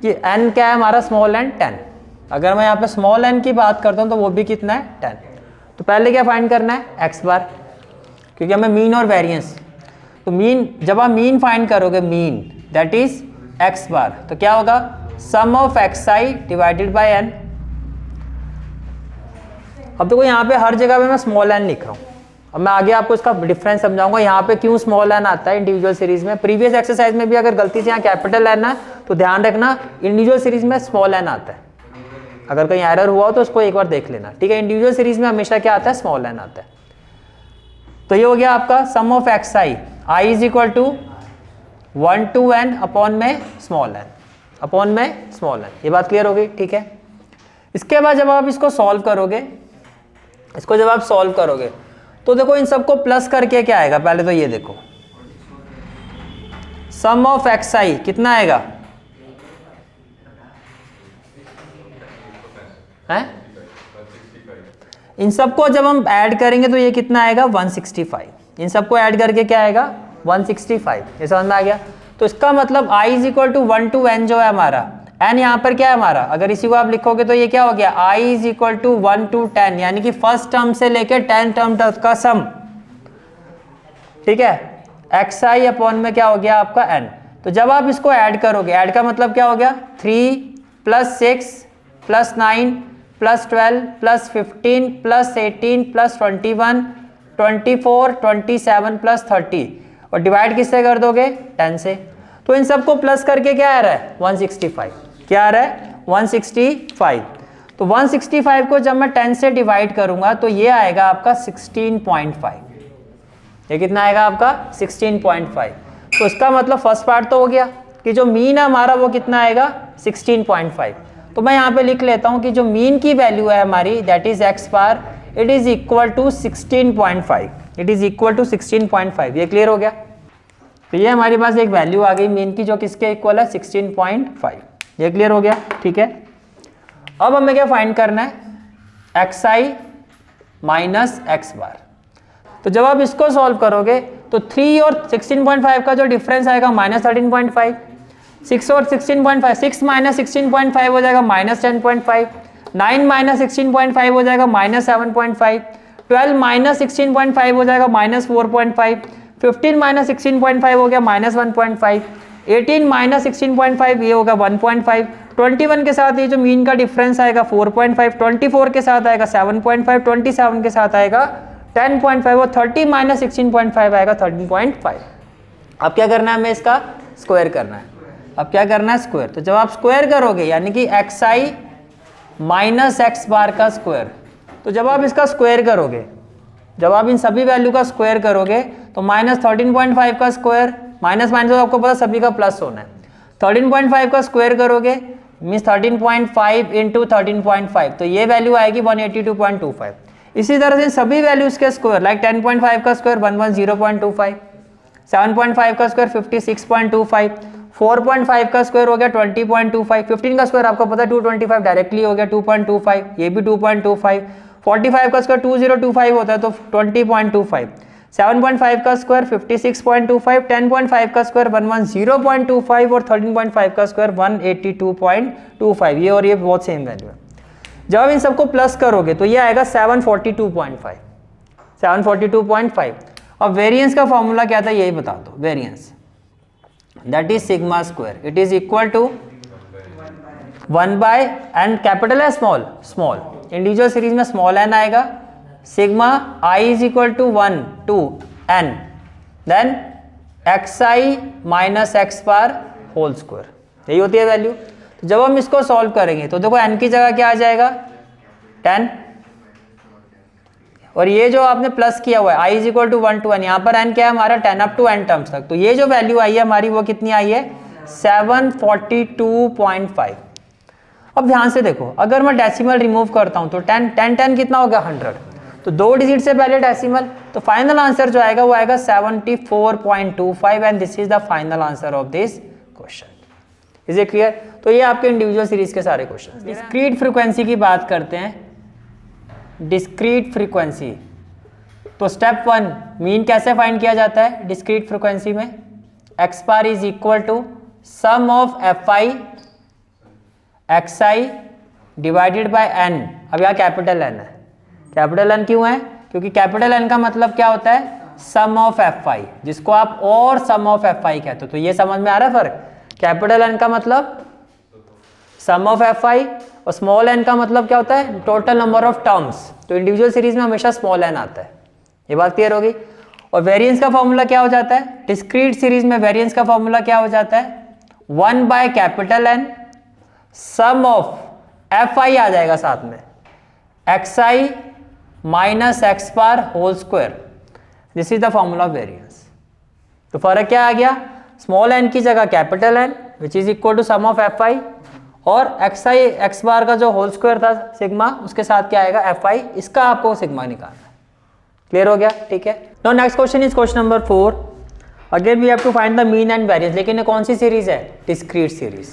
कि n क्या है हमारा, स्मॉल n 10। अगर मैं यहाँ पे स्मॉल n की बात करता हूँ तो वो भी कितना है 10। तो पहले क्या फाइंड करना है x बार, क्योंकि हमें मीन और वेरिएंस, तो मीन जब आप मीन फाइंड करोगे, mean that is x bar, तो क्या होगा sum of x i divided by n। अब देखो यहाँ पे हर जगह पे मैं स्मॉल n लिख रहा हूँ, अब मैं आगे आपको इसका डिफरेंस समझाऊंगा यहाँ पे क्यों स्मॉल n आता है इंडिविजुअल सीरीज में। प्रीवियस एक्सरसाइज में भी अगर गलती से यहाँ कैपिटल n है तो ध्यान रखना इंडिविजुअल सीरीज में स्मॉल n आता है, अगर कहीं एरर हुआ हो तो उसको एक बार देख लेना, ठीक है। इंडिविजुअल सीरीज में हमेशा क्या आता है, स्मॉल n आता है। तो ये हो गया आपका sum of x i, i is equal to 1 to n upon में स्मॉल n, अपॉन में स्मॉल n। ये बात क्लियर हो गई, ठीक है। इसके बाद जब आप इसको सॉल्व करोगे, इसको जब आप सॉल्व करोगे तो देखो इन सबको प्लस करके क्या आएगा, पहले तो ये देखो सम ऑफ एक्स आई कितना आएगा है, इन सबको जब हम ऐड करेंगे तो ये कितना आएगा 165। इन सबको ऐड करके क्या आएगा 165। ये समझ में आ गया। तो इसका मतलब i is equal to 1 to n जो है हमारा, n यहाँ पर क्या है हमारा, अगर इसी को आप लिखोगे तो ये क्या हो गया i is equal to 1 to 10, यानी कि फर्स्ट टर्म से लेके 10 टर्म तक का सम, ठीक है। एक्स आई अपॉन में क्या हो गया आपका n। तो जब आप इसको ऐड करोगे, ऐड का मतलब क्या हो गया 3 + 6 + 9 + 12 + 15 + 18 + 21 24 27 + 30, और डिवाइड किससे कर दोगे 10 से। तो इन सबको प्लस करके क्या आ रहा है 165, क्या आ रहा है 165। तो 165 को जब मैं 10 से डिवाइड करूंगा तो ये आएगा आपका 16.5। ये कितना आएगा आपका 16.5। तो इसका मतलब फर्स्ट पार्ट तो हो गया कि जो मीन है हमारा वो कितना आएगा 16.5। तो मैं यहाँ पे लिख लेता हूँ कि जो मीन की वैल्यू है हमारी that is x bar, it is equal to 16.5, it is equal to 16.5। ये क्लियर हो गया। तो ये हमारे पास एक वैल्यू आ गई मीन की जो किसके इक्वल है 16.5। ये क्लियर हो गया, ठीक है। अब हमें क्या फाइंड करना है एक्स आई माइनस एक्स बार। तो जब आप इसको सॉल्व करोगे तो 3 और 16.5 का जो डिफरेंस आएगा -13.5, 6 और 16.5, 6 - 16.5 हो जाएगा -10.5, 9 - 16.5 हो जाएगा -7.5, 12 - 16.5 हो जाएगा -4.5, 15 - 16.5 हो गया -1.5, 18 - 16.5 ये होगा 1.5, 21 के साथ ये जो मीन का डिफरेंस आएगा 4.5, 24 के साथ आएगा 7.5, 27 के साथ आएगा 10.5 और 30 - 16.5 आएगा 13.5। अब क्या करना है, हमें इसका स्क्वायर करना है। अब क्या करना है स्क्वायर। तो जब आप स्क्वायर करोगे यानी कि एक्स आई माइनस एक्स बार का स्क्वायर, तो जब आप इसका स्क्वायर करोगे, जब आप इन सभी वैल्यू का स्क्वायर करोगे तो -13.5 का स्क्वायर, माइनस माइनस तो आपको पता सभी का प्लस होना है, 13.5 का स्क्वायर करोगे मीन्स 13.5 इंटू 13.5, तो ये वैल्यू आएगी 182.25। इसी तरह से सभी वैल्यूज के स्क्वायर लाइक 10.5 का स्क्वायर 110.25, 7.5 का स्क्वायर 56.25, 4.5 का स्क्वायर हो गया 20.25, 15 का स्क्वायर आपको पता है 225 डायरेक्टली हो गया 2.25, ये भी 2.25, 45 का स्क्वायर 2025 होता है तो 20.25, 7.5 का स्क्वायर 56.25, 10.5 का स्क्वायर 110.25 और 13.5 का स्क्वायर 182.25। ये और ये बहुत सेम वैल्यू है। जब आप इन सबको प्लस करोगे तो ये आएगा 742.5, 742.5। अब वेरिएंस का फॉर्मूला क्या था यही बता दो। Variance that is sigma square, it is equal to 1 by and capital है स्मॉल, स्मॉल इंडिविजुअल सीरीज में स्मॉल एन आएगा, sigma i is equal to 1 to n, then x I minus x bar whole square, यही होती है value. तो जब हम इसको सॉल्व करेंगे तो देखो n की जगह क्या आ जाएगा 10, और ये जो आपने प्लस किया हुआ है i is equal to 1 to n, यहाँ पर n क्या है हमारा 10 up to n टर्म्स तक, तो ये जो वैल्यू आई है हमारी वो कितनी आई है 742.5। अब ध्यान से देखो, अगर मैं डेसिमल रिमूव करता हूँ तो 10 कितना होगा 100, तो 2 डिजिट से पहले डेसिमल, तो फाइनल आंसर जो आएगा वो आएगा 74.25 and this is the final answer of this question. Is it clear? तो ये आपके इंडिविजुअल सीरीज के सारे क्वेश्चन। डिस्क्रीट फ्रीक्वेंसी की बात करते हैं, डिस्क्रीट फ्रीक्वेंसी, तो स्टेप 1 मीन कैसे फाइंड किया जाता है डिस्क्रीट फ्रीक्वेंसी में, x bar is equal to sum of F i x i divided by n. अब यहाँ कैपिटल एन है, कैपिटल एन क्यों है? क्योंकि कैपिटल एन का मतलब क्या होता है सम ऑफ एफ आई, जिसको आप और सम ऑफ एफ आई कहते हो। तो ये समझ में आ रहा है फर्क, कैपिटल एन का मतलब सम ऑफ एफ आई और स्मॉल एन का मतलब क्या होता है टोटल नंबर ऑफ टर्म्स। तो इंडिविजुअल सीरीज में हमेशा स्मॉल एन आता है, ये बात क्लियर होगी। और वेरिएंस का फॉर्मूला क्या हो जाता है डिस्क्रीट सीरीज में, वेरिएंस का फॉर्मूला क्या हो जाता है 1 by capital N sum of F i आ जाएगा साथ में x I minus x bar whole square, this is the formula of variance. तो फर्क क्या आ गया, स्मॉल एन की जगह capital N which is equal to sum of F i, और एक्स आई एक्स बार का जो होल स्क्वायर था सिग्मा उसके साथ क्या आएगा एफ आई, इसका आपको सिग्मा निकालना है। क्लियर हो गया? ठीक है। Now next question is question number 4, again we have to find the mean and variance. लेकिन ये कौन सी सीरीज है डिस्क्रीट सीरीज,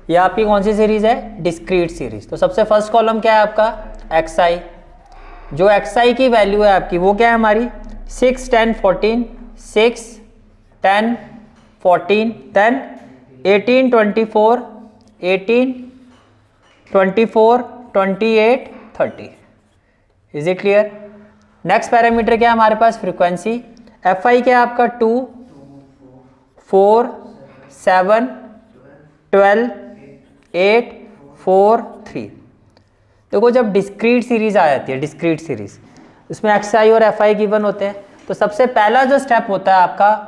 ये आपकी कौन सी सीरीज है डिस्क्रीट सीरीज। तो सबसे फर्स्ट कॉलम क्या है आपका एक्स आई, जो एक्स आई की वैल्यू है आपकी वो क्या है हमारी 6 10 14, 6 10 14, then 18 24 18 24 28 30। Is it clear? Next parameter क्या है हमारे पास फ्रीक्वेंसी, एफ आई क्या है आपका 2 4 7 12 8 4 3। देखो जब डिस्क्रीट सीरीज आ जाती है, डिस्क्रीट सीरीज उसमें एक्स आई और एफ आई गिवन होते हैं, तो सबसे पहला जो स्टेप होता है आपका,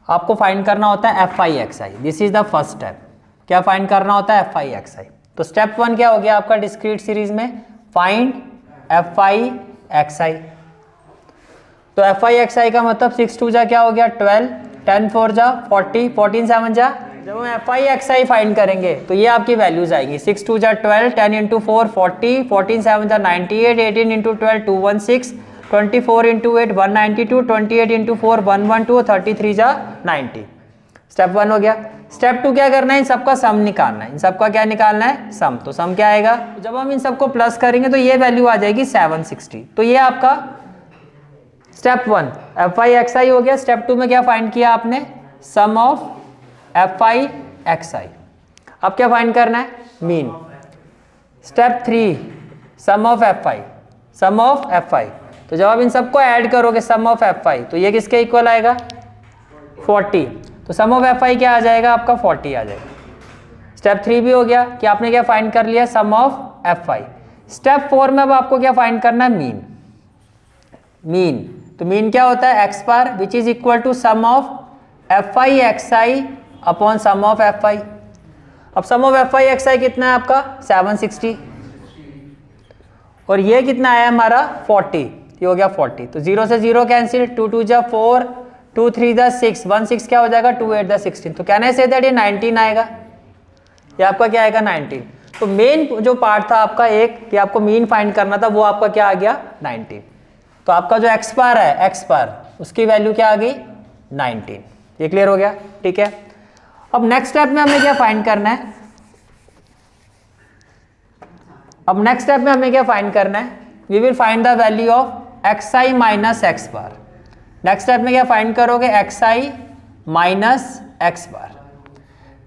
आपको फाइंड करना होता है F i x I, this is the first step. क्या फाइंड करना होता है एफ आई एक्स आई। तो स्टेप 1 क्या हो गया आपका डिस्क्रीट सीरीज में, find F i x I. तो एफ आई एक्स आई का मतलब 6 2 जा क्या हो गया 12, 10 4 जा 40, 14 7 जा। जब हम F i x I find करेंगे तो ये आपकी वैल्यूज आएंगी 6 2 जा 12, 10 इंटू 4 40, 14 7 जा 98, 18 इंटू 12 216, 24 इंटू 8 192, 28 इंटू 4 112, 33 जा 90। स्टेप 1 हो गया। स्टेप 2 क्या करना है, इन सबका सम निकालना है। इन सबका क्या निकालना है सम। तो सम क्या आएगा, जब हम इन सबको प्लस करेंगे तो ये वैल्यू आ जाएगी 760। तो ये आपका step 1 f i x i हो गया। स्टेप 2 में क्या फाइंड किया आपने, sum of F i x i. अब क्या फाइंड करना है, mean. Step 3 sum of F I, sum of F i. तो जब आप इन सबको ऐड करोगे सम ऑफ एफ आई तो ये किसके इक्वल आएगा 40। तो सम ऑफ एफ आई क्या आ जाएगा आपका 40 आ जाएगा। स्टेप 3 भी हो गया कि आपने क्या फाइंड कर लिया सम ऑफ एफ आई। स्टेप 4 में अब आपको क्या फाइंड करना है, मीन। मीन, तो मीन क्या होता है x bar which is equal to sum of F i x i upon sum of F i. अब sum of F i x i कितना है आपका 760, और ये कितना है हमारा 40, ये हो गया 40। तो 0 से 0 कैंसिल, 2 2 जा 4, 2 3 जा 6, 1 6 क्या हो जाएगा 2 8 जा 16। तो कहने से दैट ये 19 आएगा, ये आपका क्या आएगा 19। तो मेन जो पार्ट था आपका एक कि आपको मीन फाइंड करना था, वो आपका क्या आ गया 19। तो आपका जो एक्स बार है, एक्स बार उसकी वैल्यू क्या आ गई 19। ये क्लियर हो गया? ठीक है। अब नेक्स्ट स्टेप में हमें क्या फाइंड करना है, अब नेक्स्ट स्टेप में हमें क्या फाइंड करना है, we will find the value of x I minus x bar. Next step में क्या फाइंड करोगे, एक्स आई माइनस एक्स बार,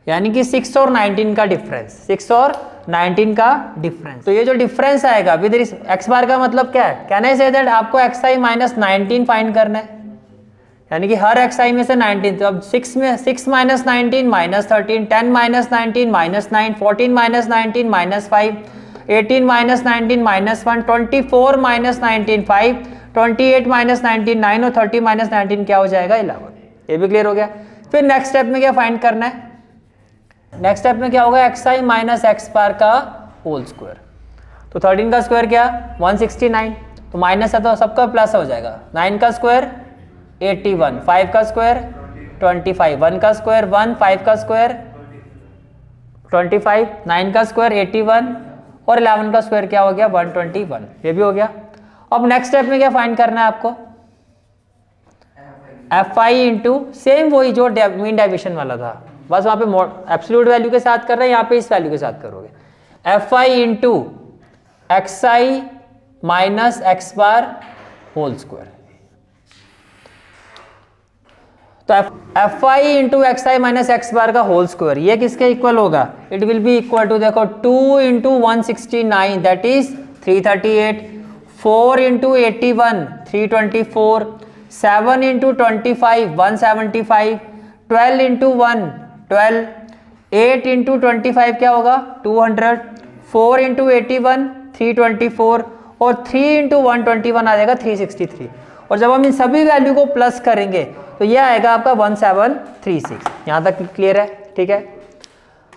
यानी कि 6 और 19 का डिफरेंस, 6 और 19 का डिफरेंस। तो ये जो डिफरेंस आएगा विद एक्स बार का मतलब क्या है, कैन आई से दैट आपको एक्स आई माइनस 19 फाइंड करना है, यानी कि हर एक्स आई में से 19। तो अब 6 में 6 minus 19 minus 13, 10 minus 19 minus 9, 14 minus 19 minus 5, 18 minus 19 minus 1, 24 minus 19 5, 28 minus 19 9 और 30 माइनस 19 क्या हो जाएगा 11। ये भी क्लियर हो गया। फिर नेक्स्ट स्टेप में क्या फाइंड करना है, नेक्स्ट स्टेप में क्या होगा, एक्स आई माइनस एक्स बार का होल स्क्वायर। तो 13 का स्क्वायर क्या 169, तो माइनस है तो सबका प्लस हो जाएगा। 9 का स्क्वायर 81, 5 का स्क्वायर 25, 1 का स्क्वायर 1, 5 का स्क्वायर 25, 9 का स्क्वायर 81 और 11 का स्क्वायर क्या हो गया 121, ये भी हो गया। अब नेक्स्ट स्टेप में क्या फाइंड करना है आपको, एफ आई इंटू सेम वही जो मीन डेविएशन वाला था, बस वहाँ पे एब्सोल्यूट वैल्यू के साथ कर रहे हैं, यहाँ पे इस वैल्यू के साथ करोगे। F I into X I minus x bar whole square. तो F I into X I minus x bar का होल स्क्वायर ये किसके इक्वल होगा, it will be equal to देखो 2 into 169 that is 338, 4 into 81 324, 7 into 25 175, 12 into 1 12, 8 into 25 क्या होगा 200, 4 into 81 324 और 3 into 121 आ जाएगा 363। और जब हम इन सभी वैल्यू को प्लस करेंगे तो ये आएगा आपका 1736। यहाँ तक क्लियर है, ठीक है।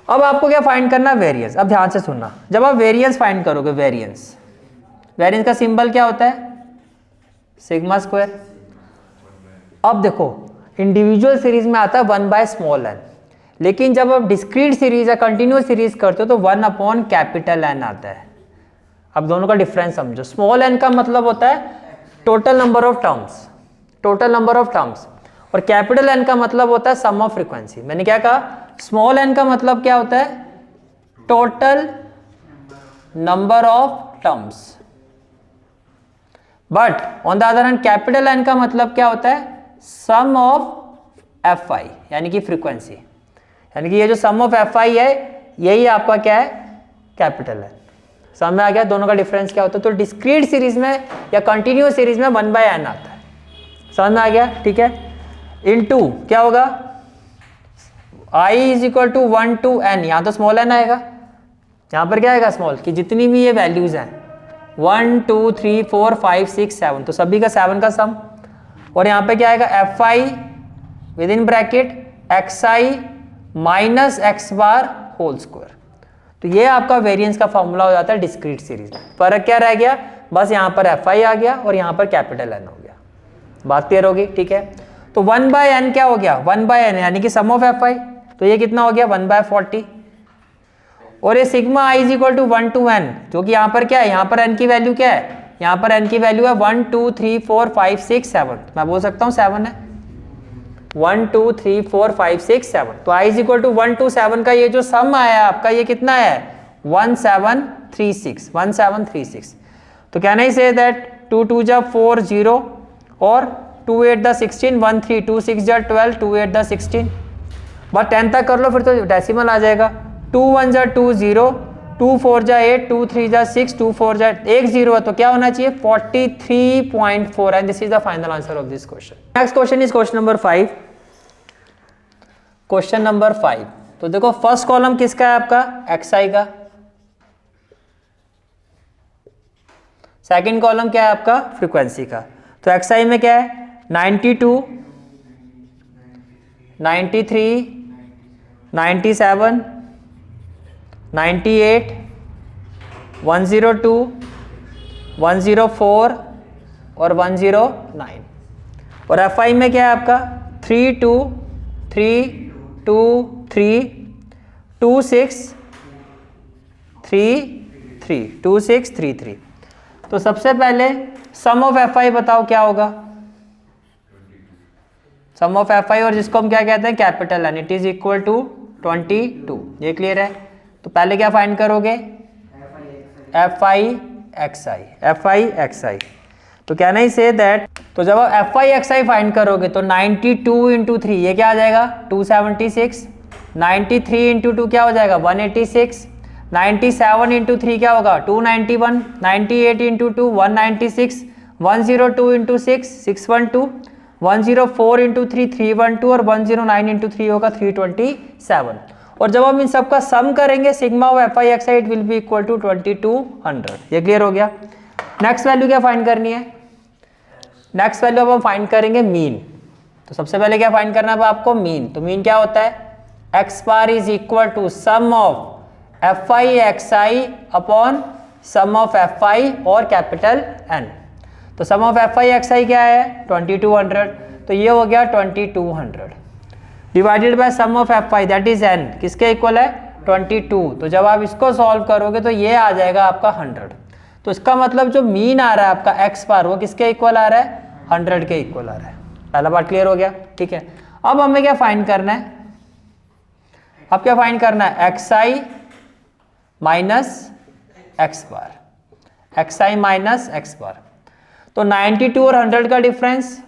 अब आपको क्या फाइंड करना, वेरिएंस। अब ध्यान से सुनना, जब आप वेरिएंस फाइंड करोगे, वेरिएंस का सिंबल क्या होता है सिग्मा स्क्वायर। अब देखो इंडिविजुअल सीरीज में आता है 1 बाय स्मॉल एन, लेकिन जब आप डिस्क्रीट सीरीज या कंटिन्यूअस सीरीज करते हो तो 1 अपॉन कैपिटल एन आता है। अब दोनों का डिफरेंस समझो। स्मॉल एन का मतलब होता है टोटल नंबर ऑफ टर्म्स, और कैपिटल एन का मतलब होता है सम ऑफ फ्रीक्वेंसी। मैंने क्या कहा, स्मॉल एन का मतलब क्या होता है total number of terms, but on the other hand capital n का मतलब क्या होता है सम ऑफ एफ आई, यानी कि फ्रीक्वेंसी। यानी कि ये जो सम ऑफ एफ आई है यही आपका क्या है कैपिटल एन। समझ में आ गया दोनों का डिफरेंस क्या होता है। तो डिस्क्रीट सीरीज में या कंटिन्यूअस सीरीज में 1 बाय एन आता है, समझ में आ गया, ठीक है। इनटू क्या होगा i is equal to 1 to n, यहाँ तो स्मॉल n आएगा, यहाँ पर क्या आएगा स्मॉल, कि जितनी भी ये वैल्यूज हैं 1 2 3 4 5 6 7 तो सभी का 7 का सम, और यहाँ पे क्या आएगा f i within bracket x I minus x bar whole square. तो ये आपका वेरिएंस का फॉर्मूला हो जाता है डिस्क्रीट सीरीज में। फर्क क्या रह गया, बस यहाँ पर एफ आई आ गया और यहाँ पर कैपिटल एन हो गया। बात क्लियर होगी, ठीक है। तो 1 बाय एन क्या हो गया 1 बाय एन, यानी कि सम ऑफ एफ आई, तो ये कितना हो गया 1 बाय 40। और ये sigma i is equal to 1 to n, जो कि यहाँ पर क्या है, यहाँ पर n की वैल्यू क्या है, यहाँ पर n की वैल्यू है 1 2 3 4 5 6 7, मैं बोल सकता हूँ 7 है, 1 2 3 4 5 6 7। तो i is equal to 1 to 7 का ये जो सम आया आपका ये कितना है 1736। तो कैन आई से दैट 2 2 जा 4 0 और 2 8 द 16 1 3 2 6 जा 12 2 8 द 16, बस 10 तक कर लो फिर तो डेसिमल आ जाएगा। 2 1 जा 2 0, 2 4 जा 8, 2 3 जा 6, 2 4 जा 1 0 है, तो क्या होना चाहिए 43.4, and this is the final answer of this question. Next question is question number 5। Question number 5, तो देखो फर्स्ट कॉलम किसका है आपका xi का, सेकंड कॉलम क्या है आपका फ्रीक्वेंसी का। तो xi में क्या है 92, 93, 97, 98, 102, 104 और 109। और fi में क्या है आपका 3 2 3 2 3 2 6 3 3 2 6 3 3। तो सबसे पहले सम ऑफ fi बताओ क्या होगा, सम ऑफ fi, और जिसको हम क्या कहते हैं capital n, it is equal to 22। ये क्लियर है। तो पहले क्या फाइंड करोगे fi xi। तो कैन आई से दैट, तो जब आप fi xi फाइंड करोगे तो 92 इंटू 3 ये क्या आ जाएगा 276, 93 इंटू 2 क्या हो जाएगा 186, 97 इंटू 3 क्या होगा 291, 98 इंटू 2 196, 102 इंटू 6 612, 104 इंटू 3 312 और 109 इंटू 3 होगा 327। और जब हम इन सब का सम करेंगे sigma of fi xi it will be equal to 2200। ये क्लियर हो गया। नेक्स्ट वैल्यू क्या फाइंड करनी है, नेक्स्ट वैल्यू अब हम फाइंड करेंगे मीन। तो सबसे पहले क्या फाइंड करना है आपको मीन। तो मीन क्या होता है x bar is equal to sum of F i x i upon sum of F i और कैपिटल एन। तो sum of F i x i क्या है 2200, तो ये हो गया 2200 divided by sum of F i that is n, किसके equal है 22। तो जब आप इसको सॉल्व करोगे तो ये आ जाएगा आपका 100। तो इसका मतलब जो मीन आ रहा है आपका एक्स बार वो किसके इक्वल आ रहा है 100 के इक्वल आ रहा है। पहला बात क्लियर हो गया, ठीक है। अब हमें क्या फाइंड करना है, अब क्या फाइंड करना है एक्स आई माइनस एक्स बार, एक्स आई माइनस एक्स बार। तो 92 और 100 का डिफरेंस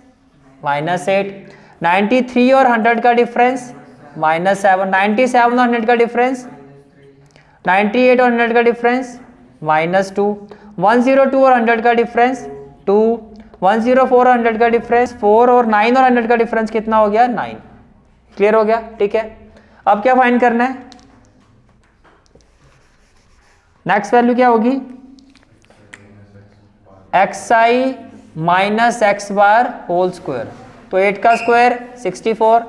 -8, 93 और 100 का डिफरेंस -7, 97 और 100 का डिफरेंस 98 और 100 का डिफरेंस -2, 102 और 100 का डिफरेंस 2, 104 और 100 का डिफरेंस 4 और 9 और 100 का डिफरेंस कितना हो गया 9। क्लियर हो गया, ठीक है। अब क्या फाइंड करना है, नेक्स्ट वैल्यू क्या होगी एक्स आई minus x bar whole square. तो 8 का square 64,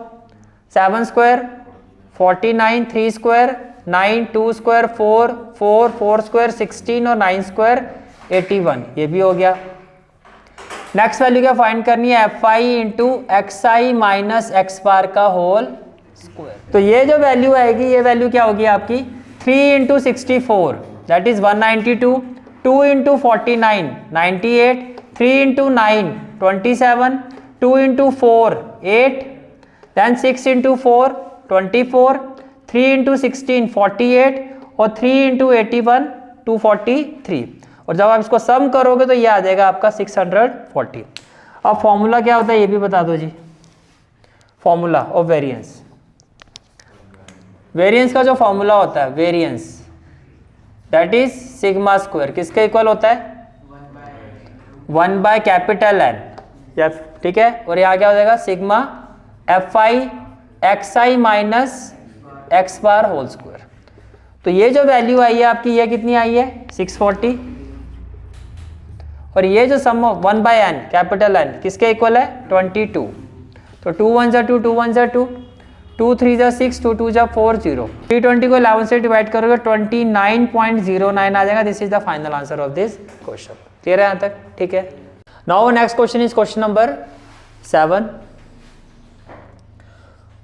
7 square 49, 3 square 9, 2 square 4, 4 square 16 और 9 स्क्वायर 81, ये भी हो गया। नेक्स्ट वैल्यू क्या फाइंड करनी है F I into X I minus x bar का होल स्क्वायर। तो ये जो वैल्यू आएगी ये वैल्यू क्या होगी आपकी 3 into 64 that is 192, 2 into 49 98, 3 into 9 27, 2 into 4 8, then 6 into 4 24, 3 into 16 48 और 3 इंटू 81 243। और जब आप इसको सम करोगे तो ये आ जाएगा आपका 640। अब फॉर्मूला क्या होता है ये भी बता दो जी, फॉर्मूला ऑफ वेरिएंस। वेरिएंस का जो फॉर्मूला होता है variance that is sigma square, किसके इक्वल होता है 1 बाय कैपिटल एन, ठीक है। और यहाँ क्या हो जाएगा sigma F i x I minus x bar whole square. तो ये जो वैल्यू आई है आपकी ये कितनी आई है 640, और ये जो sum of 1 by N capital N किसके इक्वल है 22। तो 2 1 जा 2, 2 1 जा 2, 2 3 जा 6, 2 2 जा 4 0, 320 को 11 से डिवाइड करोगे 29.09 आ जाएगा। This is the final answer of this question. Clear है यहाँ तक, ठीक है। Now next question is question number 7।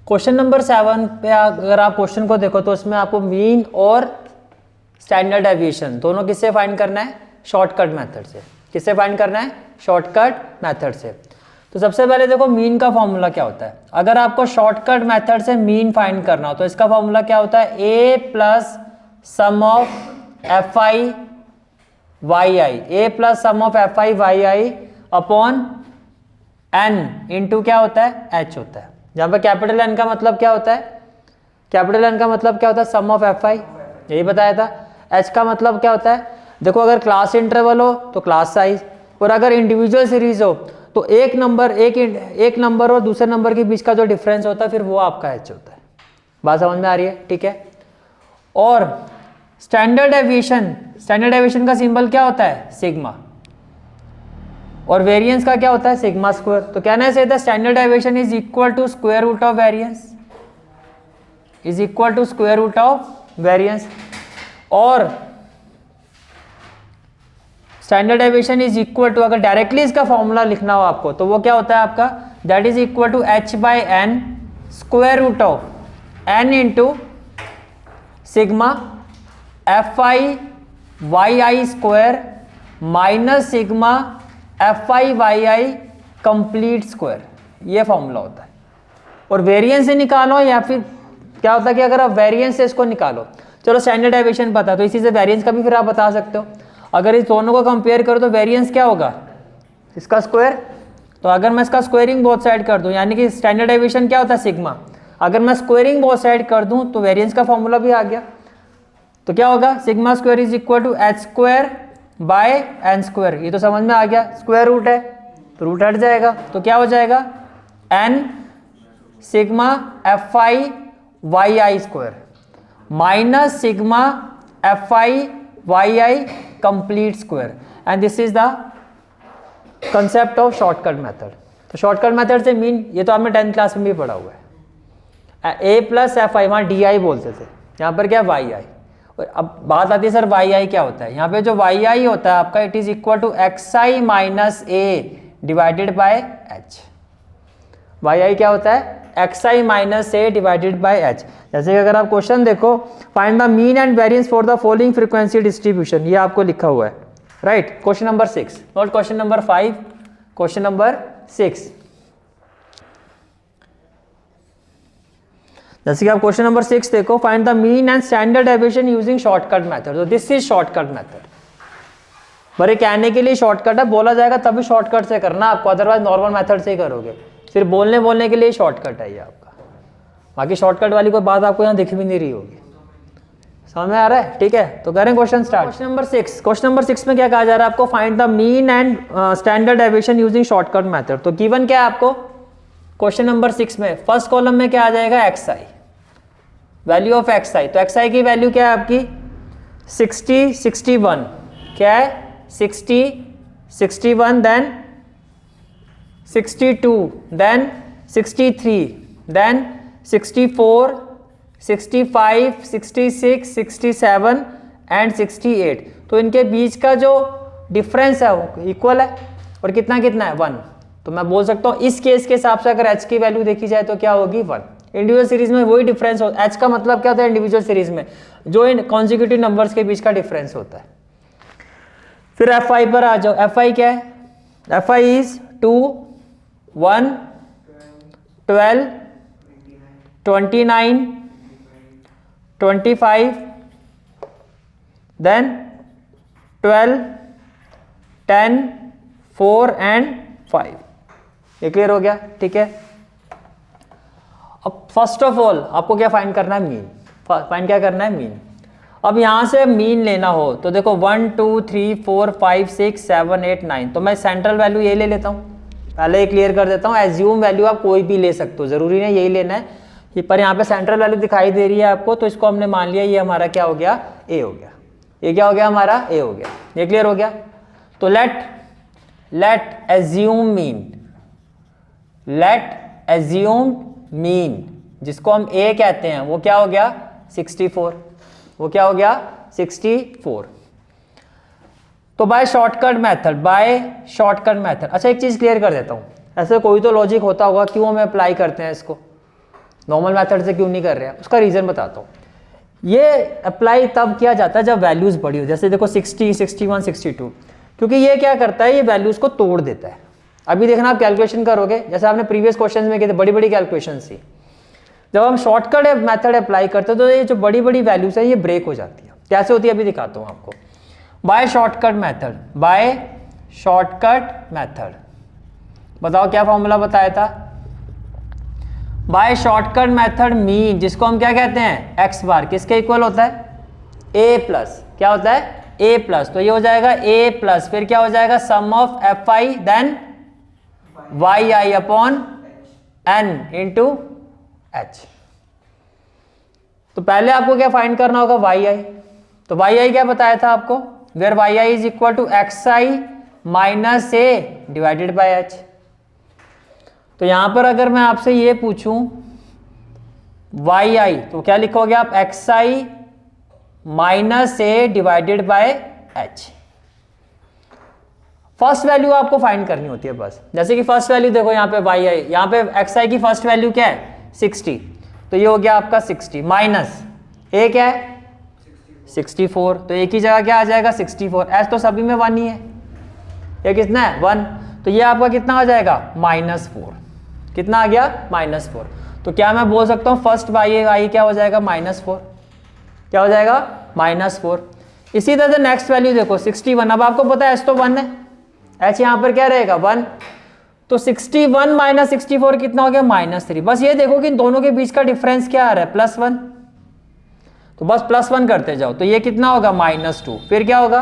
Question number 7 पे अगर आप क्वेश्चन को देखो तो उसमें आपको मीन और स्टैंडर्ड डेविएशन दोनों किससे फाइंड करना है शॉर्टकट मेथड से। किससे फाइंड करना है शॉर्टकट मेथड से। तो सबसे पहले देखो मीन का फॉर्मूला क्या होता है। अगर आपको शॉर्टकट मेथड से मीन फाइंड करना हो तो इसका फॉर्मूला क्या होता है A plus sum of F I Y I, A plus sum of F I Y I upon N into क्या होता है एच होता है। जहाँ पर कैपिटल एन का मतलब क्या होता है, कैपिटल एन का मतलब क्या होता है सम ऑफ एफ आई, यही बताया था। एच का मतलब क्या होता है, देखो अगर क्लास इंटरवल हो तो क्लास साइज, और अगर इंडिविजुअल सीरीज हो तो एक नंबर और दूसरे नंबर के बीच का जो डिफरेंस होता है फिर वो आपका एच होता है। बात समझ में आ रही है, ठीक है। और स्टैंडर्ड डेविएशन का सिंबल क्या होता है सिग्मा, और वेरिएंस का क्या होता है सिग्मा स्क्वायर। तो कहना है the standard deviation is equal to square root of variance, is equal to square root of variance. और standard deviation is equal to, अगर डायरेक्टली इसका फॉर्मूला लिखना हो आपको तो वो क्या होता है आपका that is equal to H by N square root of N into sigma F I Y I square minus sigma F I Y I complete square, ये फॉर्मूला होता है। और वेरिएंस से निकालो या फिर क्या होता है कि अगर आप वेरिएंस से इसको निकालो, चलो स्टैंडर्ड डेविएशन पता तो इसी से वेरिएंस का भी फिर आप बता सकते हो। अगर इस दोनों को कंपेयर करो तो वेरिएंस क्या होगा इसका स्क्वायर। तो अगर मैं इसका स्क्वायरिंग बोथ साइड कर दूं, यानी कि स्टैंडर्ड डेविएशन क्या होता है सिग्मा, अगर मैं स्क्वायरिंग बोथ साइड कर दूं तो वेरिएंस का फॉर्मूला भी आ गया। तो क्या होगा sigma square is equal to h square by n square, ये तो समझ में आ गया। स्क्वायर रूट है तो रूट हट जाएगा, तो क्या हो जाएगा n sigma F I Y I square minus sigma F I Y I complete square, and this is the concept of shortcut method. तो शॉर्टकट मेथड से मीन, ये तो आपने 10th क्लास में भी पढ़ा हुआ है। ए प्लस एफ आई, वहाँ डी आई बोलते थे, यहाँ पर क्या वाई आई। और अब बात आती है सर वाई आई क्या होता है, यहाँ पे जो वाई आई होता है आपका it is equal to x I minus A divided by H. Y I क्या होता है, X I minus A divided by H. जैसे कि अगर आप क्वेश्चन देखो, find the mean and variance for the following frequency distribution, ये आपको लिखा हुआ है, right. Question number 6, not question number 5, question number 6। जैसे कि आप क्वेश्चन नंबर 6 देखो, find the mean and standard deviation using shortcut method. तो दिस इज शॉर्टकट मेथड। बड़े कहने के लिए शॉर्टकट है, बोला जाएगा तभी शॉर्टकट से करना आपको, अदरवाइज नॉर्मल मेथड से ही करोगे। सिर्फ बोलने के लिए शॉर्टकट है ये आपका, बाकी शॉर्टकट वाली कोई बात आपको यहाँ दिख भी नहीं रही होगी। समझ में आ रहा है, ठीक है। तो करें question start. Question number 6, question number 6 में क्या कहा जा रहा है आपको, find the mean and standard deviation using shortcut method. तो गिवन क्या है आपको क्वेश्चन नंबर 6 में, फर्स्ट कॉलम में क्या आ जाएगा, X I, value of x I. तो एक्स आई की वैल्यू क्या है आपकी 60, 61, क्या है 60, 61, देन 62, देन 63, देन 64, 65, 66, 67 एंड 68। तो इनके बीच का जो डिफरेंस है वो इक्वल है, और कितना कितना है 1। तो मैं बोल सकता हूँ इस केस के हिसाब से अगर h की वैल्यू देखी जाए तो क्या होगी 1। इंडिविजुअल सीरीज में वही डिफरेंस होता है, h का मतलब क्या होता है इंडिविजुअल सीरीज में, जो इन कॉन्जिक्यूटिव नंबर्स के बीच का डिफरेंस होता है। फिर एफ आई पर आ जाओ, एफ आई क्या है, F i is 2, 1, 12, 29, 25, then 12, 10, 4 and 5। ये क्लियर हो गया, ठीक है। अब फर्स्ट ऑफ ऑल आपको क्या फाइंड करना है, मीन। फाइंड क्या करना है, मीन। अब यहां से मीन लेना हो तो देखो 1, 2, 3, 4, 5, 6, 7, 8, 9। तो मैं सेंट्रल वैल्यू ये ले लेता हूँ, पहले ये क्लियर कर देता हूँ। एज्यूम वैल्यू आप कोई भी ले सकते हो, जरूरी नहीं यही लेना है। ये पर यहाँ पे सेंट्रल वैल्यू दिखाई दे रही है आपको, तो इसको हमने मान लिया ये हमारा क्या हो गया, ए हो गया। ये क्या हो गया हमारा, ए हो गया। ये क्लियर हो गया। तो late assume mean, late assume mean, जिसको हम ए कहते हैं, वो क्या हो गया 64। वो क्या हो गया 64। तो bye shortcut method, by shortcut method. अच्छा एक चीज क्लियर कर देता हूं, ऐसे कोई तो लॉजिक होता होगा क्यों हम अप्लाई करते हैं इसको, नॉर्मल मेथड से क्यों नहीं कर रहे हैं, उसका रीजन बताता हूं। ये अप्लाई तब किया जाता है जब वैल्यूज बड़ी हो, जैसे देखो 60, 61, 62, क्योंकि ये क्या करता है, ये वैल्यूज को तोड़ देता है। अभी देखना आप कैलकुलेशन करोगे, जैसे आपने प्रीवियस क्वेश्चन में किए थे, बड़ी बड़ी कैलकुलेशन थी। जब हम शॉर्टकट मेथड अप्लाई करते हैं तो ये जो बड़ी बड़ी वैल्यूज है ये ब्रेक हो जाती है। कैसे होती है अभी दिखाता हूं आपको। Bye shortcut method, by shortcut method, बताओ क्या फॉर्मूला बताया था। बाय शॉर्टकट मेथड मीन, जिसको हम क्या कहते हैं, एक्स बार, किसके इक्वल होता है, ए प्लस, क्या होता है ए प्लस। तो ये हो जाएगा ए प्लस, फिर क्या हो जाएगा sum of F I then Y I upon N into H. तो पहले आपको क्या फाइंड करना होगा, वाई आई। तो वाई आई क्या बताया था आपको, where y I is equal to x I minus A divided by h. तो यहां पर अगर मैं आपसे ये पूछूं वाई आई, तो क्या लिखोगे आप, x I minus A divided by H. First value आपको फाइंड करनी होती है बस। जैसे कि फर्स्ट वैल्यू देखो यहाँ पे वाई आई, यहाँ पे एक्स आई की फर्स्ट वैल्यू क्या है 60, तो ये हो गया आपका 60 माइनस ए क्या है 64, तो एक ही जगह क्या आ जाएगा 64। एच तो सभी में 1 ही है, ये कितना है 1, तो ये आपका कितना आ जाएगा -4। कितना आ गया -4। तो क्या मैं बोल सकता हूँ फर्स्ट वाई आई क्या हो जाएगा -4, क्या हो जाएगा -4। इसी तरह से नेक्स्ट वैल्यू देखो 61, अब आपको पता है एच तो 1 है, एच यहाँ पर क्या रहेगा 1, तो 61 माइनस 64 कितना हो गया -3। बस ये देखो कि इन दोनों के बीच का डिफरेंस क्या आ रहा है +1, तो बस +1 करते जाओ। तो ये कितना होगा -2, फिर क्या होगा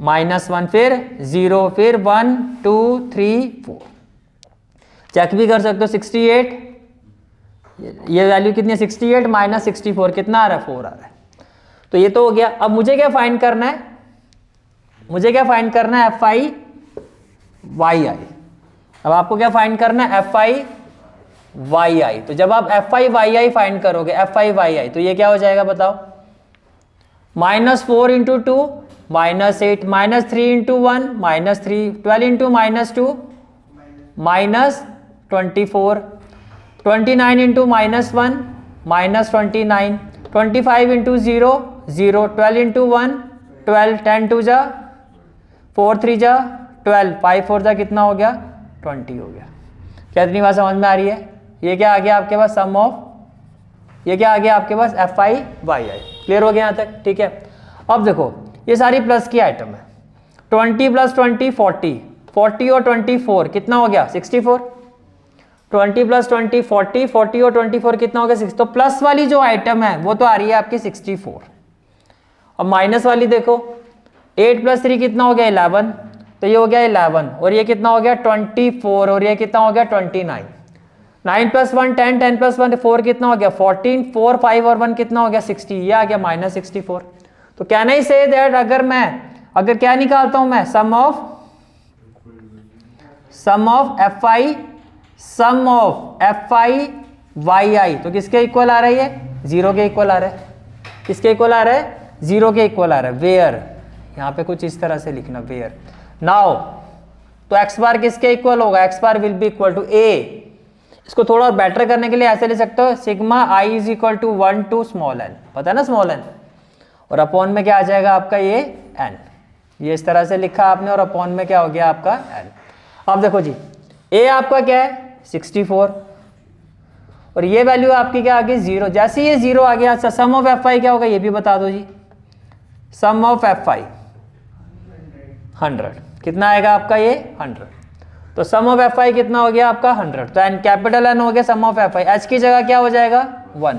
-1, फिर 0, फिर 1, 2, 3, 4। चेक भी कर सकते हो 68, ये वैल्यू कितनी है 68 माइनस 64 कितना आ रहा है 4 आ रहा है। तो ये तो हो गया। अब मुझे क्या फाइंड करना है, मुझे क्या फाइंड करना है एफ आई वाई आई। अब आपको क्या फाइंड करना है एफ आई वाई आई। तो जब आप f I Y i find करोगे, एफ आई वाई आई, तो ये क्या हो जाएगा बताओ, -4 into 2 -8, -3 into 1 -3, 12 into -2 -24, 29 into -1 -29, 25 into 0 0, 12 into 1 12, 10 2 जा 4 3 जा 12, 5 4 जा कितना हो गया 20 हो गया। क्या इतनी बात समझ में आ रही है? ये क्या आ गया आपके पास सम ऑफ, ये क्या आ गया आपके पास F I Y I. Clear हो गया यहाँ तक? ठीक है। अब देखो ये सारी प्लस की आइटम है, 20 + 20 40, 40 और 24 कितना हो गया 64, 20 + 20 40, 40 और 24 कितना हो गया 6। तो प्लस वाली जो आइटम है वो तो आ रही है आपकी 64। अब माइनस वाली देखो, 8 + 3 कितना हो गया 11, तो ये हो गया 11, और ये कितना हो गया 24, और ये कितना हो गया 29, 9 + 1 10, 10 + 1 4 कितना हो गया 14, 4 5 और 1 कितना हो गया 60, ये आ गया -64। तो कैन आई से दैट अगर क्या निकालता हूं मैं सम ऑफ एफ आई वाई आई, तो किसके इक्वल आ रहा है ये 0 के इक्वल आ रहा है। किसके इक्वल आ रहा है 0 के इक्वल आ रहा है। वेयर, यहाँ पे कुछ इस तरह से लिखना वेयर नाउ, तो एक्स बार किसके इक्वल होगा, x bar will be equal to A. इसको थोड़ा और बेटर करने के लिए ऐसे ले सकते हो, sigma i is equal to 1 to small n, पता है ना स्मॉल एन, और अपॉन में क्या आ जाएगा आपका ये एन, ये इस तरह से लिखा आपने, और अपॉन में क्या हो गया आपका एन। अब देखो जी ए आपका क्या है 64, और ये वैल्यू आपकी क्या आ गई 0। जैसे ये 0 आ गया, अच्छा सम ऑफ एफ आई क्या होगा ये भी बता दो जी। सम ऑफ एफ आई 100, कितना आएगा आपका ये 100। तो सम ऑफ एफ आई कितना हो गया आपका 100, तो एन कैपिटल एन हो गया सम ऑफ एफ आई। एच की जगह क्या हो जाएगा 1,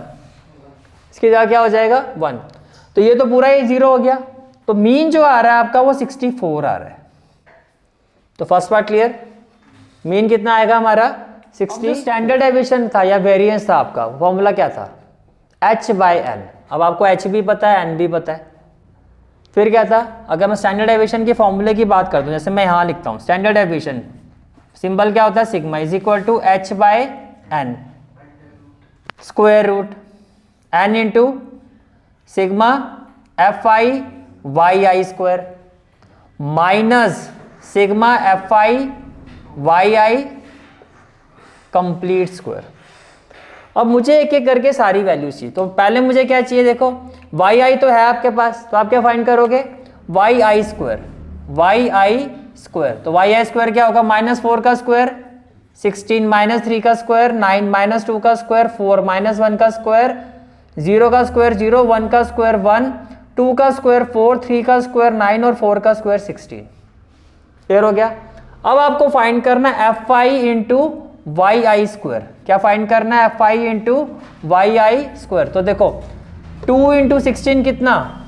इसकी जगह क्या हो जाएगा 1, तो ये तो पूरा ही 0 हो गया। तो मीन जो आ रहा है आपका वो 64 आ रहा है। तो फर्स्ट पार्ट क्लियर, मीन कितना आएगा हमारा 60। स्टैंडर्ड डेविएशन था या वेरिएंस था आपका, फॉर्मूला क्या था h/n। अब आपको h भी पता है n भी पता है, फिर क्या था, अगर मैं स्टैंडर्ड डेविएशन के फॉर्मूले की बात करता हूँ, जैसे मैं यहाँ लिखता हूँ स्टैंडर्ड डेविएशन सिंबल क्या होता है sigma is equal to h/n square root n into sigma F I Y I square minus sigma F I Y I complete square. अब मुझे एक एक करके सारी वैल्यूज चाहिए, तो पहले मुझे क्या चाहिए देखो, वाई आई तो है आपके पास, तो आप क्या फाइंड करोगे वाई आई स्क्वायर, तो वाई आई स्क्वायर क्या होगा -4 का स्क्वायर 16, -3 का स्क्वायर 9, -2 का स्क्वायर 4, -1 का स्क्वायर 0 का स्क्वायर 0, 1 का स्क्वायर 1, 2 का स्क्वायर 4, 3 का स्क्वायर 9 और 4 का स्क्वायर 16। क्लियर हो गया। अब आपको फाइंड करना एफ आई इंटू वाई आई स्क्वायर, क्या फाइंड करना है F I into y I square. तो देखो 2 इंटू 16 कितना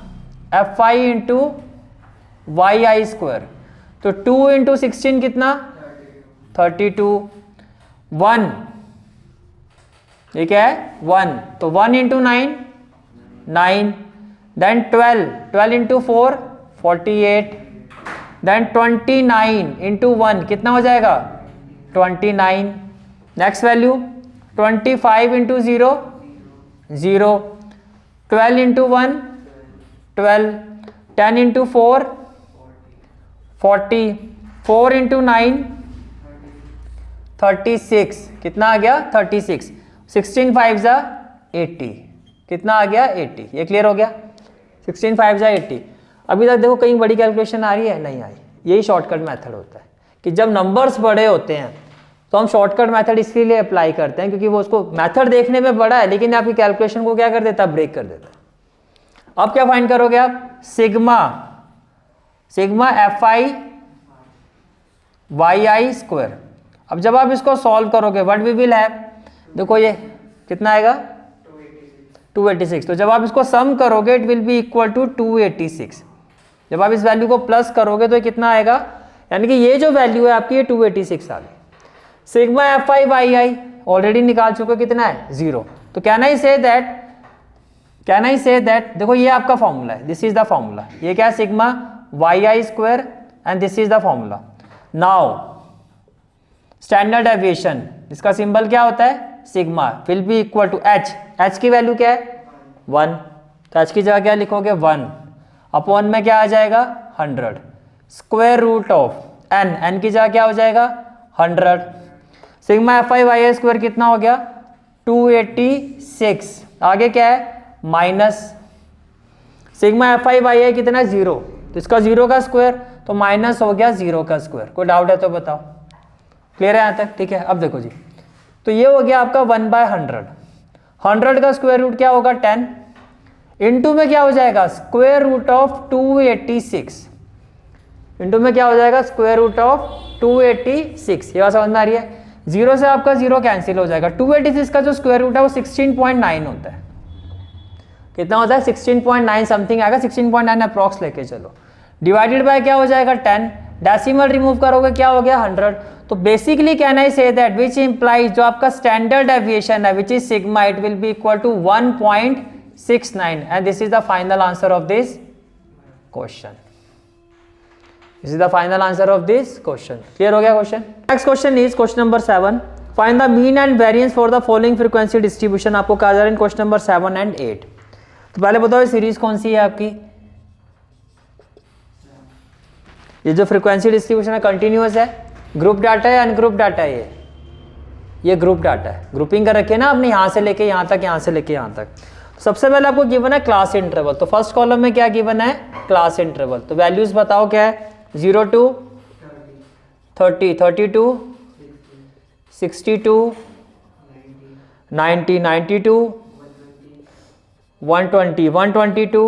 एफ आई इंटू वाई आई स्क्वायर, तो 2 इंटू 16 कितना 32, 1 ये क्या है 1, तो 1 into 9 9, then 12 into 4 48, then 29 into 1 कितना हो जाएगा 29। Next value 25 into 0 0, 12 into 1 12, 10 into 4 40, 4 into 9 36, कितना आ गया 36, 16 5 जा 80, कितना आ गया 80। ये क्लियर हो गया 16 5 जा 80। अभी तक देखो कहीं बड़ी कैलकुलेशन आ रही है नहीं आई, यही शॉर्टकट मेथड होता है कि जब नंबर्स बड़े होते हैं तो हम शॉर्टकट मेथड इसके लिए अप्लाई करते हैं, क्योंकि वो उसको मेथड देखने में बड़ा है लेकिन आपकी कैलकुलेशन को क्या कर देता है ब्रेक कर देता है। अब क्या फाइंड करोगे आप sigma F I Y I square. अब जब आप इसको सॉल्व करोगे व्हाट वी विल हैव, देखो ये कितना आएगा 286, तो जब आप इसको सम करोगे it will be equal to 286। जब आप इस वैल्यू को प्लस करोगे तो ये कितना आएगा, यानी कि ये जो वैल्यू है आपकी ये 286 आ गई। Sigma F I Y i already निकाल चुके, कितना है 0। तो कैन आई से दैट देखो ये आपका फॉर्मूला है, दिस इज द फॉर्मूला, ये क्या है sigma y I square and this is the formula. Now standard deviation, इसका सिंबल क्या होता है sigma will be equal to h, h की वैल्यू क्या है 1, तो एच की जगह क्या लिखोगे 1 अपॉन में क्या आ जाएगा 100 square root of N, N की जगह क्या हो जाएगा 100, sigma F I Y I square कितना हो गया 286, आगे क्या है minus sigma F I Y I कितना 0, तो इसका 0 का स्क्वायर तो माइनस हो गया 0 का स्क्वायर, कोई डाउट है तो बताओ, क्लियर है यहाँ तक, ठीक है। अब देखो जी, तो ये हो गया आपका 1/100, 100 का स्क्वायर रूट क्या होगा 10, इंटू में क्या हो जाएगा स्क्वायर रूट ऑफ 286, इंटू में क्या हो जाएगा स्क्वायर रूट ऑफ 286, ये बात समझ में आ रही है, 0 से आपका 0 कैंसिल हो जाएगा, 286 का जो स्क्वायर रूट है वो 16.9 होता है, कितना होता है 16.9 समथिंग आएगा, 16.9 अप्रॉक्स लेके चलो, डिवाइडेड बाय क्या हो जाएगा 10, डेसिमल रिमूव करोगे क्या हो गया 100, तो basically can I say that which implies जो आपका स्टैंडर्ड डेविएशन है which is sigma it will be equal to 1.69 and this is the final answer of this question, this is the final answer of this question, clear हो गया question. Next question is question number 7, find the mean and variance for the following frequency distribution, आपको कहा जा रहा है इन question number 7 and 8, तो पहले बताओ ये सीरीज कौन सी है आपकी, ये जो फ्रीक्वेंसी डिस्ट्रीब्यूशन है कंटिन्यूअस है, ग्रुप डाटा है अनग्रुप डाटा है, ये ग्रुप डाटा है, ग्रुपिंग कर रखी है ना आपने यहाँ से लेके यहाँ तक, यहाँ से लेके यहाँ तक, तो सबसे पहले आपको गिवन है क्लास इंटरवल, तो फर्स्ट कॉलम में क्या गिवन है क्लास इंटरवल, तो वैल्यूज बताओ क्या है 0 to 30, 32, 62, 90, 92, 120, 122,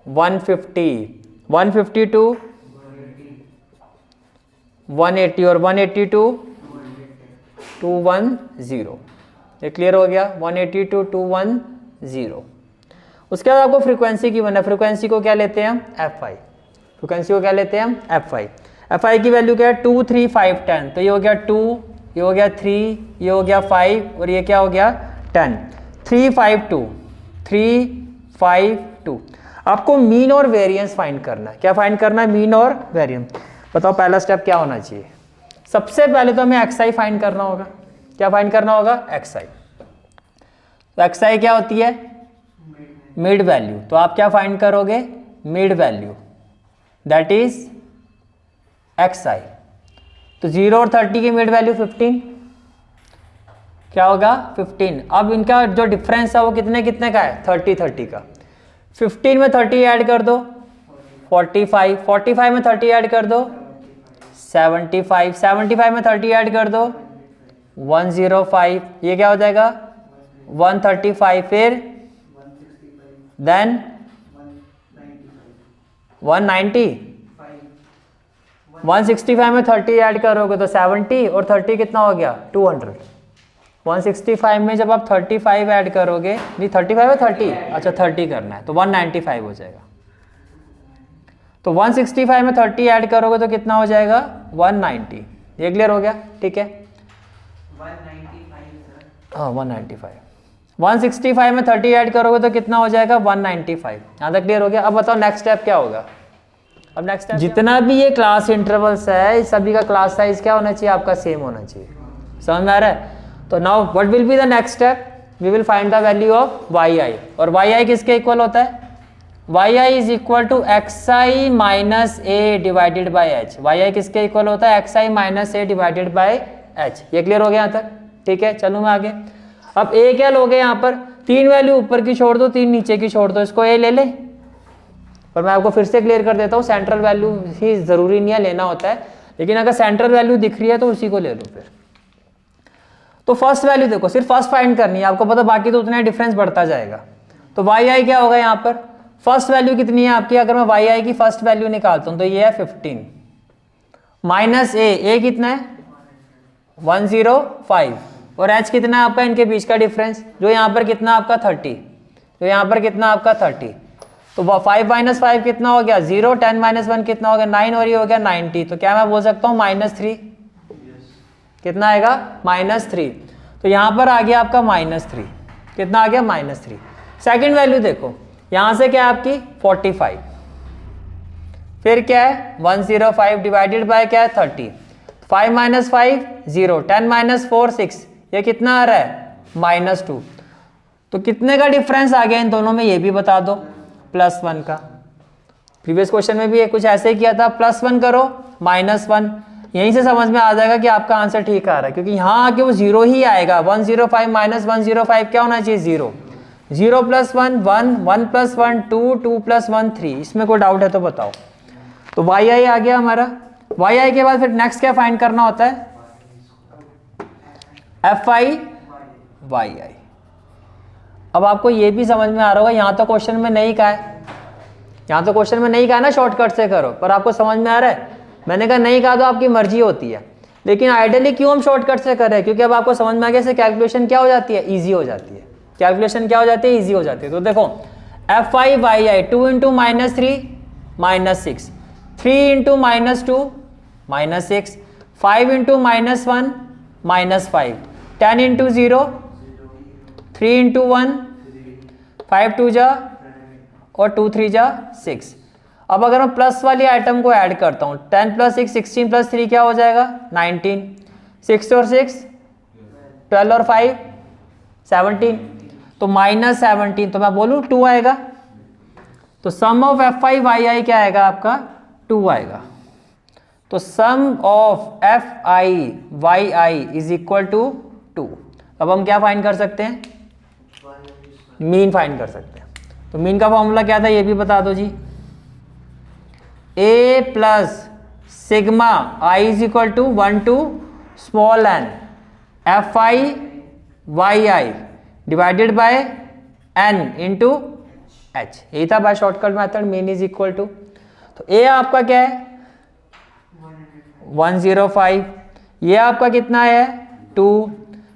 150, 152, 180 और 182, 210, ये क्लियर हो गया 182, 210। उसके बाद आपको फ्रीक्वेंसी की बना, फ्रीक्वेंसी को क्या लेते हैं हम एफ आई, फ्रीक्वेंसी को क्या लेते हैं हम एफ आई, एफ आई की वैल्यू क्या है 2, 3, 5, 10, तो ये हो गया 2, ये हो गया 3, ये हो गया 5 और ये क्या हो गया 10, 3, 5, 2, 3, 5, 2। आपको मीन और वेरिएंस फाइंड करना है, क्या फाइंड करना है मीन और वेरिएंस, बताओ पहला स्टेप क्या होना चाहिए, सबसे पहले तो हमें एक्स आई फाइंड करना होगा, क्या फाइंड करना होगा एक्स आई, तो एक्स आई क्या होती है मिड वैल्यू, तो आप क्या फाइंड करोगे mid value that is X I, तो 0 और 30 की मिड वैल्यू 15, क्या होगा 15, अब इनका जो डिफरेंस है वो कितने कितने का है 30, 30 का, 15 में 30 ऐड कर दो 45, 45 में 30 ऐड कर दो 75, 75 में 30 ऐड कर दो 105, ये क्या हो जाएगा 135, फिर देन 190, 165 में 30 ऐड करोगे तो 70 और 30 कितना हो गया 200, 165 में जब आप 35 ऐड करोगे, नहीं 35 है 30, अच्छा 30 करना है तो 195 हो जाएगा, तो 165 में 30 ऐड करोगे तो कितना हो जाएगा 190, ये क्लियर हो गया, ठीक है 195, हाँ 195, 165 में 30 ऐड करोगे तो कितना हो जाएगा 195, यहाँ तक क्लियर हो गया। अब बताओ नेक्स्ट स्टेप क्या होगा, अब नेक्स्ट स्टेप जितना भी ये क्लास इंटरवल्स है सभी का क्लास साइज क्या होना चाहिए आपका सेम होना चाहिए, समझ में आ रहा है। तो now what will be the next step, we will find the value of Y I, और वाई आई किसके इक्वल होता है Y I is equal to x I minus A divided by H, Y I किसके equal होता है X I minus A divided by H, ये clear हो गया यहाँ तक, ठीक है चलो मैं आगे। अब ए क्या लोगे यहाँ पर 3 वैल्यू ऊपर की छोड़ दो 3 नीचे की छोड़ दो, इसको ए ले ले, पर मैं आपको फिर से क्लियर कर देता हूँ सेंट्रल वैल्यू ही जरूरी नहीं है लेना होता है, लेकिन अगर सेंट्रल वैल्यू दिख रही है तो उसी को ले लो फिर। तो फर्स्ट वैल्यू देखो सिर्फ फर्स्ट फाइंड करनी है, आपको पता बाकी तो उतना डिफरेंस बढ़ता जाएगा, तो वाई आई क्या होगा यहाँ पर फर्स्ट वैल्यू कितनी है आपकी, अगर मैं वाई आई की फर्स्ट वैल्यू निकालता हूँ तो ये है 15 माइनस ए कितना है 105 और एच कितना है आपका इनके बीच का डिफरेंस जो यहाँ पर कितना आपका 30, जो यहाँ पर कितना आपका 30, तो 5 माइनस 5 कितना हो गया 0, 10 माइनस 1 कितना हो गया 9 और ये हो गया 90, तो क्या मैं बोल सकता हूँ -3, कितना आएगा -3, तो यहाँ पर आ गया आपका -3, कितना आ गया -3। सेकंड वैल्यू देखो यहाँ से क्या है आपकी 45, फिर क्या है 105 डिवाइडेड बाय क्या है 30, 5 माइनस 5 0, 10 माइनस 4 6, ये कितना आ रहा है -2। तो कितने का डिफरेंस आ गया इन दोनों में, ये भी बता दो, +1 का। प्रीवियस क्वेश्चन में भी कुछ ऐसे ही किया था, +1 करो -1, यहीं से समझ में आ जाएगा कि आपका आंसर ठीक आ रहा है, क्योंकि यहाँ आके वो 0 ही आएगा। 105 - 105 क्या होना चाहिए 0, 0 + 1 1, 1 + 1 2, 2 + 1 3। इसमें कोई डाउट है तो बताओ। तो वाई आई आ गया हमारा। वाई आई के बाद फिर नेक्स्ट क्या फाइंड करना होता है, FI वाई आई। अब आपको ये भी समझ में आ रहा होगा, यहाँ तो क्वेश्चन में नहीं कहा है, यहाँ तो क्वेश्चन में नहीं कहा ना शॉर्टकट से करो, पर आपको समझ में आ रहा है। मैंने कहा नहीं कहा तो आपकी मर्जी होती है, लेकिन आइडियली क्यों हम शॉर्टकट से कर रहे हैं, क्योंकि अब आपको समझ में आ गया से कैलकुलेशन क्या हो जाती है, ईजी हो जाती है। कैलकुलेशन क्या हो जाती है, ईजी हो जाती है। तो देखो FI वाई आई, 2 × -3 -6, 3 × -2 -6, 5 × -1 -5, 10 × 0, 3 × 1, 5 2 जा और 2 3 जा 6। अब अगर मैं प्लस वाली आइटम को ऐड करता हूँ, 10 + 6 16 + 3 क्या हो जाएगा 19, 6 और 6 12 और 5 17, तो -17, तो मैं बोलूँ 2 आएगा। तो sum of FI Y I क्या आएगा आपका 2 आएगा। तो sum of FI Y I is equal to 2। अब हम क्या फाइंड कर सकते हैं, मीन फाइंड कर सकते हैं। तो मीन का फॉर्मूला क्या था ये भी बता दो जी, A + sigma I is equal to 1 to small n FI Y i divided by n into h। यही था by shortcut method, mean is equal to. तो A आपका क्या है 105, ये आपका कितना है 2।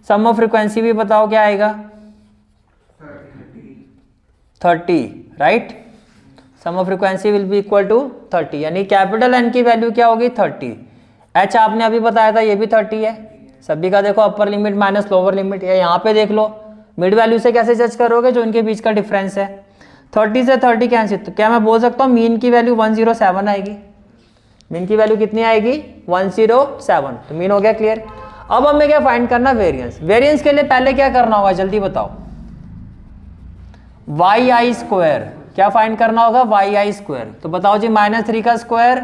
सम ऑफ फ्रीक्वेंसी भी बताओ क्या आएगा 30, right. Sum of frequency will be equal to 30, यानी कैपिटल N की वैल्यू क्या होगी 30। H आपने अभी बताया था ये भी 30 है। सभी का देखो upper limit minus lower limit है। यहाँ पे देख लो मिड वैल्यू से कैसे जज करोगे, जो इनके बीच का डिफरेंस है। 30 से 30 कैंसिल, तो क्या मैं बोल सकता हूँ मीन की वैल्यू 107 आएगी। मीन की वैल्यू कितनी आएगी 107। तो मीन हो गया क्लियर। अब हमें क्या फाइंड करना, वेरिएंस। वेरिएंस के लिए पहले क्या करना होगा जल्दी बताओ, वाई आई स्क्वायर। क्या फाइंड करना होगा वाई आई स्क्वायर। तो बताओ जी -3 का स्क्वायर,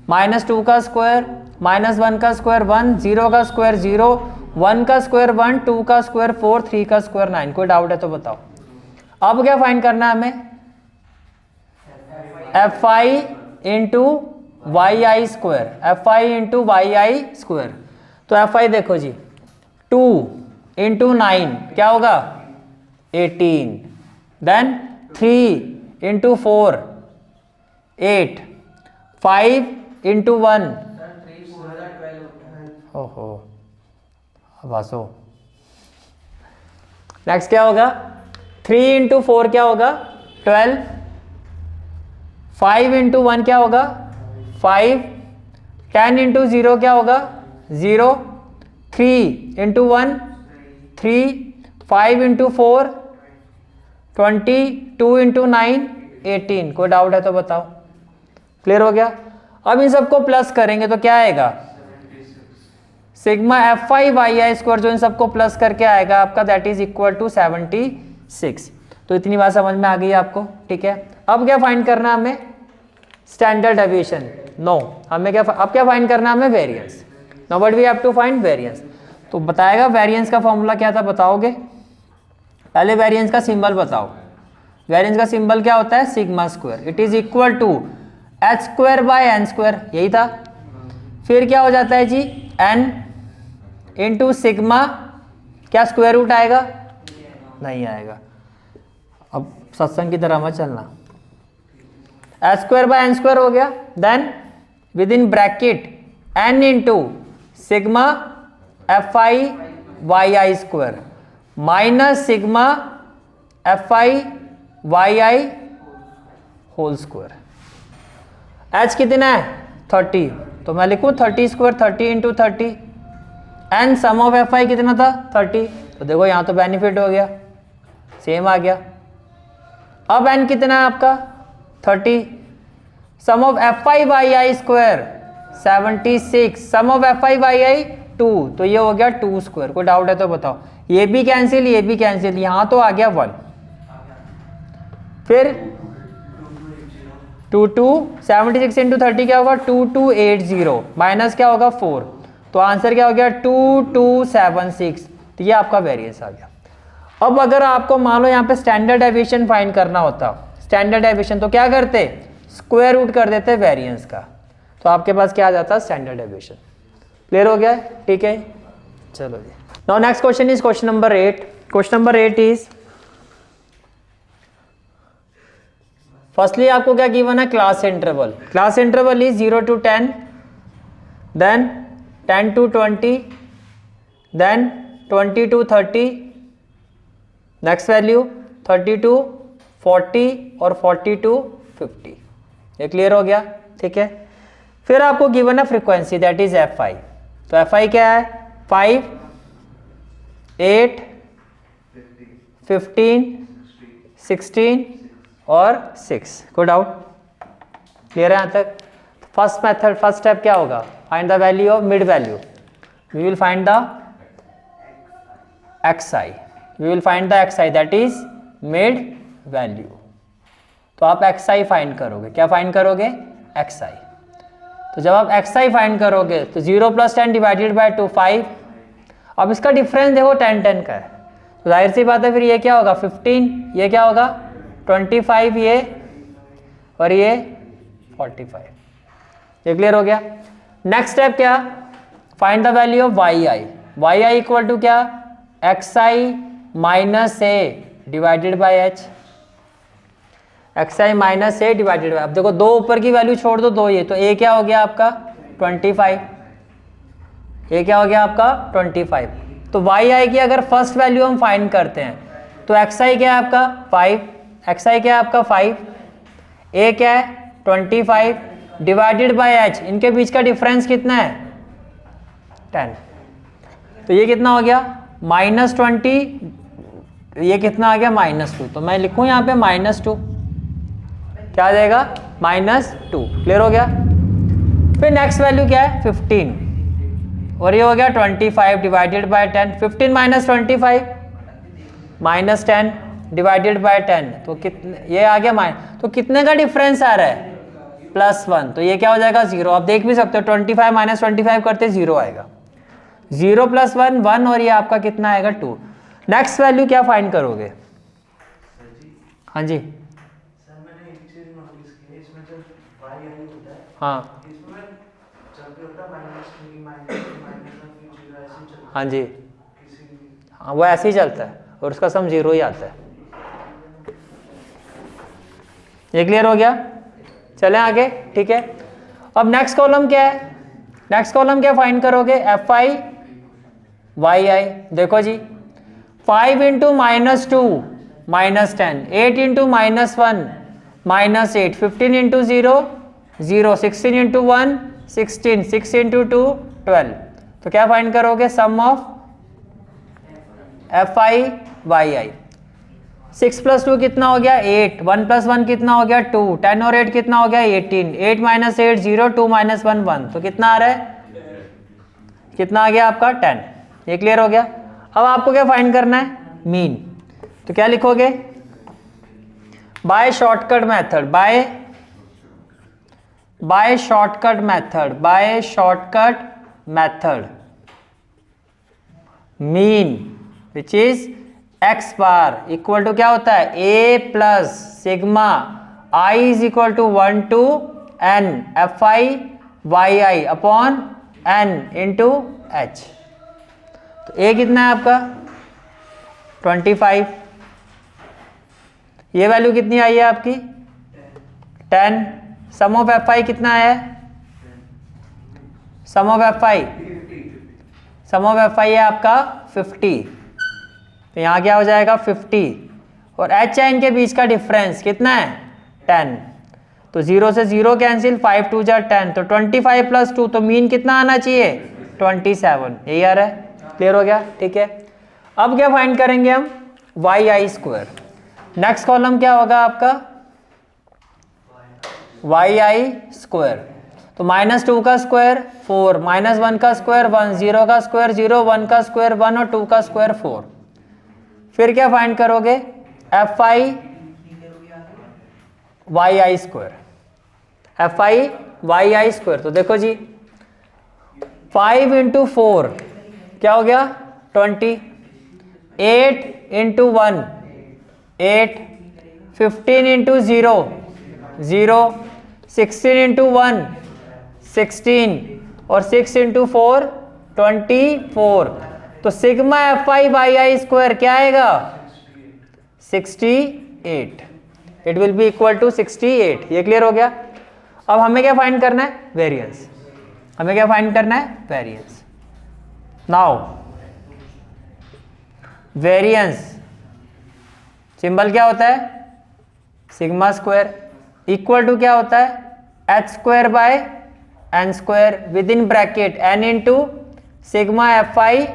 -2 का स्क्वायर, -1 का स्क्वायर 1, 0 का स्क्वायर 0, 1 का स्क्वायर 1, 2 का स्क्वायर 4, 3 का स्क्वायर 9। कोई डाउट है तो बताओ। अब क्या फाइंड करना है हमें, FI इंटू वाई आई स्क्वायर, FI इंटू वाई आई स्क्वायर। तो FI देखो जी 2 × 9 क्या होगा 18, देन 3 × 4 8, 5 × 1 ओहो अब हंसो। नेक्स्ट क्या होगा 3 × 4 क्या होगा 12, 5 × 1 क्या होगा 5, 10 × 0 क्या होगा 0, 3 × 1 3, 5 × 4 20, 2 × 9 18। कोई डाउट है तो बताओ। क्लियर हो गया। अब इन सबको प्लस करेंगे तो क्या आएगा सिग्मा FI वाई आई स्क्वायर, जो इन सबको प्लस करके आएगा आपका, दैट इज इक्वल टू 76। तो इतनी बात समझ में आ गई आपको, ठीक है। अब क्या फाइंड करना है हमें, स्टैंडर्ड डेविएशन नो, हमें क्या अब क्या फाइंड करना है हमें, variance. Now what we have to find variance. तो बताएगा वेरिएंस का फॉर्मूला क्या था बताओगे, पहले वेरिएंस का सिंबल बताओ। वेरिएंस का सिंबल क्या होता है sigma square, it is equal to h²/n², यही था। फिर क्या हो जाता है जी n इंटू सिग्मा, क्या स्क्वायर रूट आएगा नहीं आएगा। अब सत्संग की तरह मत चलना, h²/n² हो गया, then within bracket n into sigma FI Y I square minus sigma FI Y i whole square. h कितना है 30, तो मैं लिखूँ 30 square, 30 × 30। N sum of FI कितना था 30, तो देखो यहाँ तो बेनिफिट हो गया, सेम आ गया। अब n कितना है आपका 30, sum of FI Y I square 76, sum of FI Y I 2, तो ये हो गया 2 स्क्वायर। कोई डाउट है तो बताओ। ये भी कैंसिल, ये भी कैंसिल, यहाँ तो आ गया 1। फिर 76 इंटू 30 क्या होगा 2280 माइनस क्या होगा 4, तो आंसर क्या हो गया 2276। तो ये आपका वेरिएंस आ गया। अब अगर आपको मान लो यहाँ पे स्टैंडर्ड डेविएशन फाइंड करना होता, स्टैंडर्ड डेविएशन, तो क्या करते, स्क्वायर रूट कर देते वेरिएंस का, तो आपके पास क्या आ जाता स्टैंडर्ड डेविएशन। क्लियर हो गया, ठीक है। चलो जी, now next question is question number 8। Question number 8 is, firstly आपको क्या गिवन है, class interval. Class interval is 0 to 10, then 10 to 20, then 20 to 30, next value 30 to 40 और 40 to 50। ये क्लियर हो गया, ठीक है। फिर आपको गिवन है फ्रीक्वेंसी, दैट इज Fi। तो Fi क्या है, 5, 8, 15, 16 और 6। कोई डाउट, क्लियर है यहाँ तक। फर्स्ट मेथड, फर्स्ट स्टेप क्या होगा, find the value of mid value. We will find the xi, we will find the xi that is mid value. तो आप xi फाइंड करोगे, क्या फाइंड करोगे, xi। तो जब आप xi फाइंड करोगे तो 0 + 10 डिवाइडेड बाय 2 5। अब इसका डिफरेंस देखो 10 10 का है, तो जाहिर सी बात है फिर ये क्या होगा 15, ये क्या होगा 25, ये और ये 45। ये क्लियर हो गया। नेक्स्ट स्टेप क्या, find the value of yi equal to क्या, xi minus A divided by h, xi minus A divided by, अब देखो दो ऊपर की वैल्यू छोड़ दो, दो ये, तो a क्या हो गया आपका 25, ये क्या हो गया आपका 25। तो yi की अगर फर्स्ट वैल्यू हम फाइंड करते हैं तो xi क्या है आपका 5, xi क्या है आपका 5, a क्या है 25 डिवाइडेड बाय h, इनके बीच का डिफरेंस कितना है 10। तो ये कितना हो गया -20, ये कितना आ गया -2, तो मैं लिखूं यहाँ पे -2, क्या आ जाएगा -2। क्लियर हो गया। फिर नेक्स्ट वैल्यू क्या है 15 और ये हो गया 25 डिवाइडेड बाय 10, 15 - 25 -10 डिवाइडेड बाय 10, तो कितने, ये आ गया तो कितने का डिफरेंस आ रहा है +1, तो ये क्या हो जाएगा 0। आप देख भी सकते हो 25 - 25 करते 0 आएगा, 0 + 1 1 और ये आपका कितना आएगा 2। नेक्स्ट वैल्यू क्या फाइंड करोगे, हाँ जी,
सर मैंने एक चीज नोटिस की है, इसमें जब y आई होता है,
हाँ
इसमें जब भी होता है -2 -1 0 ऐसे चलता है।
हाँ जी,
किसी भी
हाँ वो ऐसे ही चलता है और उसका सम 0 ही आता है। ये क्लियर हो गया, चलें आगे, ठीक है। अब नेक्स्ट कॉलम क्या है, नेक्स्ट कॉलम क्या फाइंड करोगे, Fi yi। देखो जी 5 × -2 -10, 8 × -1 -8, 15 × 0 0, 16 × 1 16, 6 × 2 12। तो क्या फाइंड करोगे, सम ऑफ Fi yi। 6 + 2 कितना हो गया 8, 1 + 1 कितना हो गया 2, 10 और 8 कितना हो गया 18, 8 - 8 0, 2 - 1 1, तो कितना आ रहा है, कितना आ गया आपका 10। ये क्लियर हो गया। अब आपको क्या फाइंड करना है, मीन। तो क्या लिखोगे, by shortcut method, by shortcut method, by shortcut method mean which is x bar equal to क्या होता है a + sigma i = 1 to n Fi yi upon n into h। तो a कितना है आपका 25, ये वैल्यू कितनी आई है आपकी 10, सम ऑफ Fi कितना है, sum of Fi, sum of Fi है आपका 50, तो यहाँ क्या हो जाएगा 50 और h है इनके बीच का डिफरेंस कितना है 10, तो 0 से 0 कैंसिल, 5 2 जा 10, तो 25 + 2, तो मीन कितना आना चाहिए 27, यही आ रहा है। क्लियर हो गया, ठीक है। अब क्या फाइंड करेंगे हम yi²। नेक्स्ट कॉलम क्या होगा आपका yi²। तो -2 का स्क्वायर 4, -1 का स्क्वायर 1, 0 का स्क्वायर 0, 1 का स्क्वायर 1 और 2 का स्क्वायर 4। फिर क्या फाइंड करोगे? fi yi square, fi yi square. तो देखो जी 5 इंटू 4 क्या हो गया 20, 8 इंटू 1 8, 15 इंटू 0 0, 16 इंटू 1 16 और 6 इंटू 4 24। तो सिग्मा fi yi स्क्वायर क्या आएगा 68। It will be equal to 68। ये क्लियर हो गया। अब हमें क्या फाइंड करना है? वेरिएंस। हमें क्या फाइंड करना है? वेरिएंस। नाउ वेरिएंस सिंबल क्या होता है? सिग्मा स्क्वायर इक्वल टू क्या होता है? h square by n square with in bracket n into sigma fi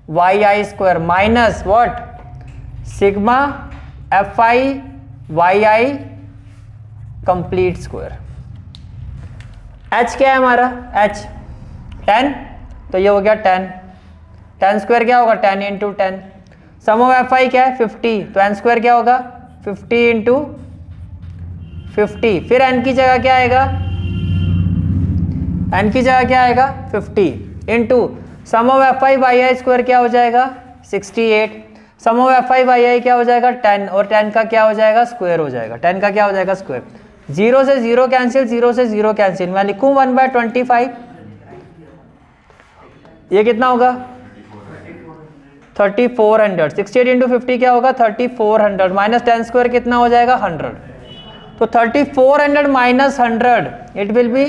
yi square minus what sigma fi yi complete square. h क्या है हमारा? h 10, तो ये हो गया 10। 10 स्क्वायर क्या होगा? 10 इंटू 10। सम ऑफ fi क्या है? 50, तो n स्क्वायर क्या होगा? 50 इंटू 50। फिर n की जगह क्या आएगा? n की जगह क्या आएगा? 50 into sum of fi yi square क्या हो जाएगा? 68। सम ऑफ fi yi क्या हो जाएगा? 10, और 10 का क्या हो जाएगा? स्क्वायर हो जाएगा। 10 का क्या हो जाएगा? स्क्वायर। 0 से 0 कैंसिल, 0 से 0 कैंसिल। मैं लिखूं 1/25। ये कितना होगा? 3400। 68 इंटू 50 क्या होगा? 3400 माइनस 10 स्क्वायर कितना हो जाएगा? 100। तो 3400 minus 100 it will B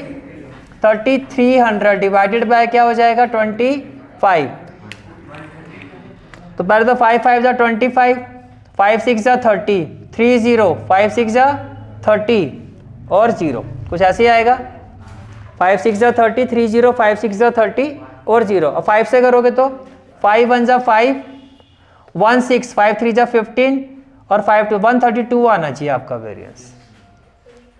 3300 divided by क्या हो जाएगा? 25। तो पहले तो 5 5 जा 25, 5 6 जा 30, 3 0, 5 6 जा 30 और 0, कुछ ऐसे ही आएगा। 5 6 जा 30, 3 0, 5 6 जा 30 और 0। और 5 से करोगे तो 5 1 जा 5, 1 6, 5 3 जा 15 और 5 2 132 आना चाहिए आपका वेरिएंस।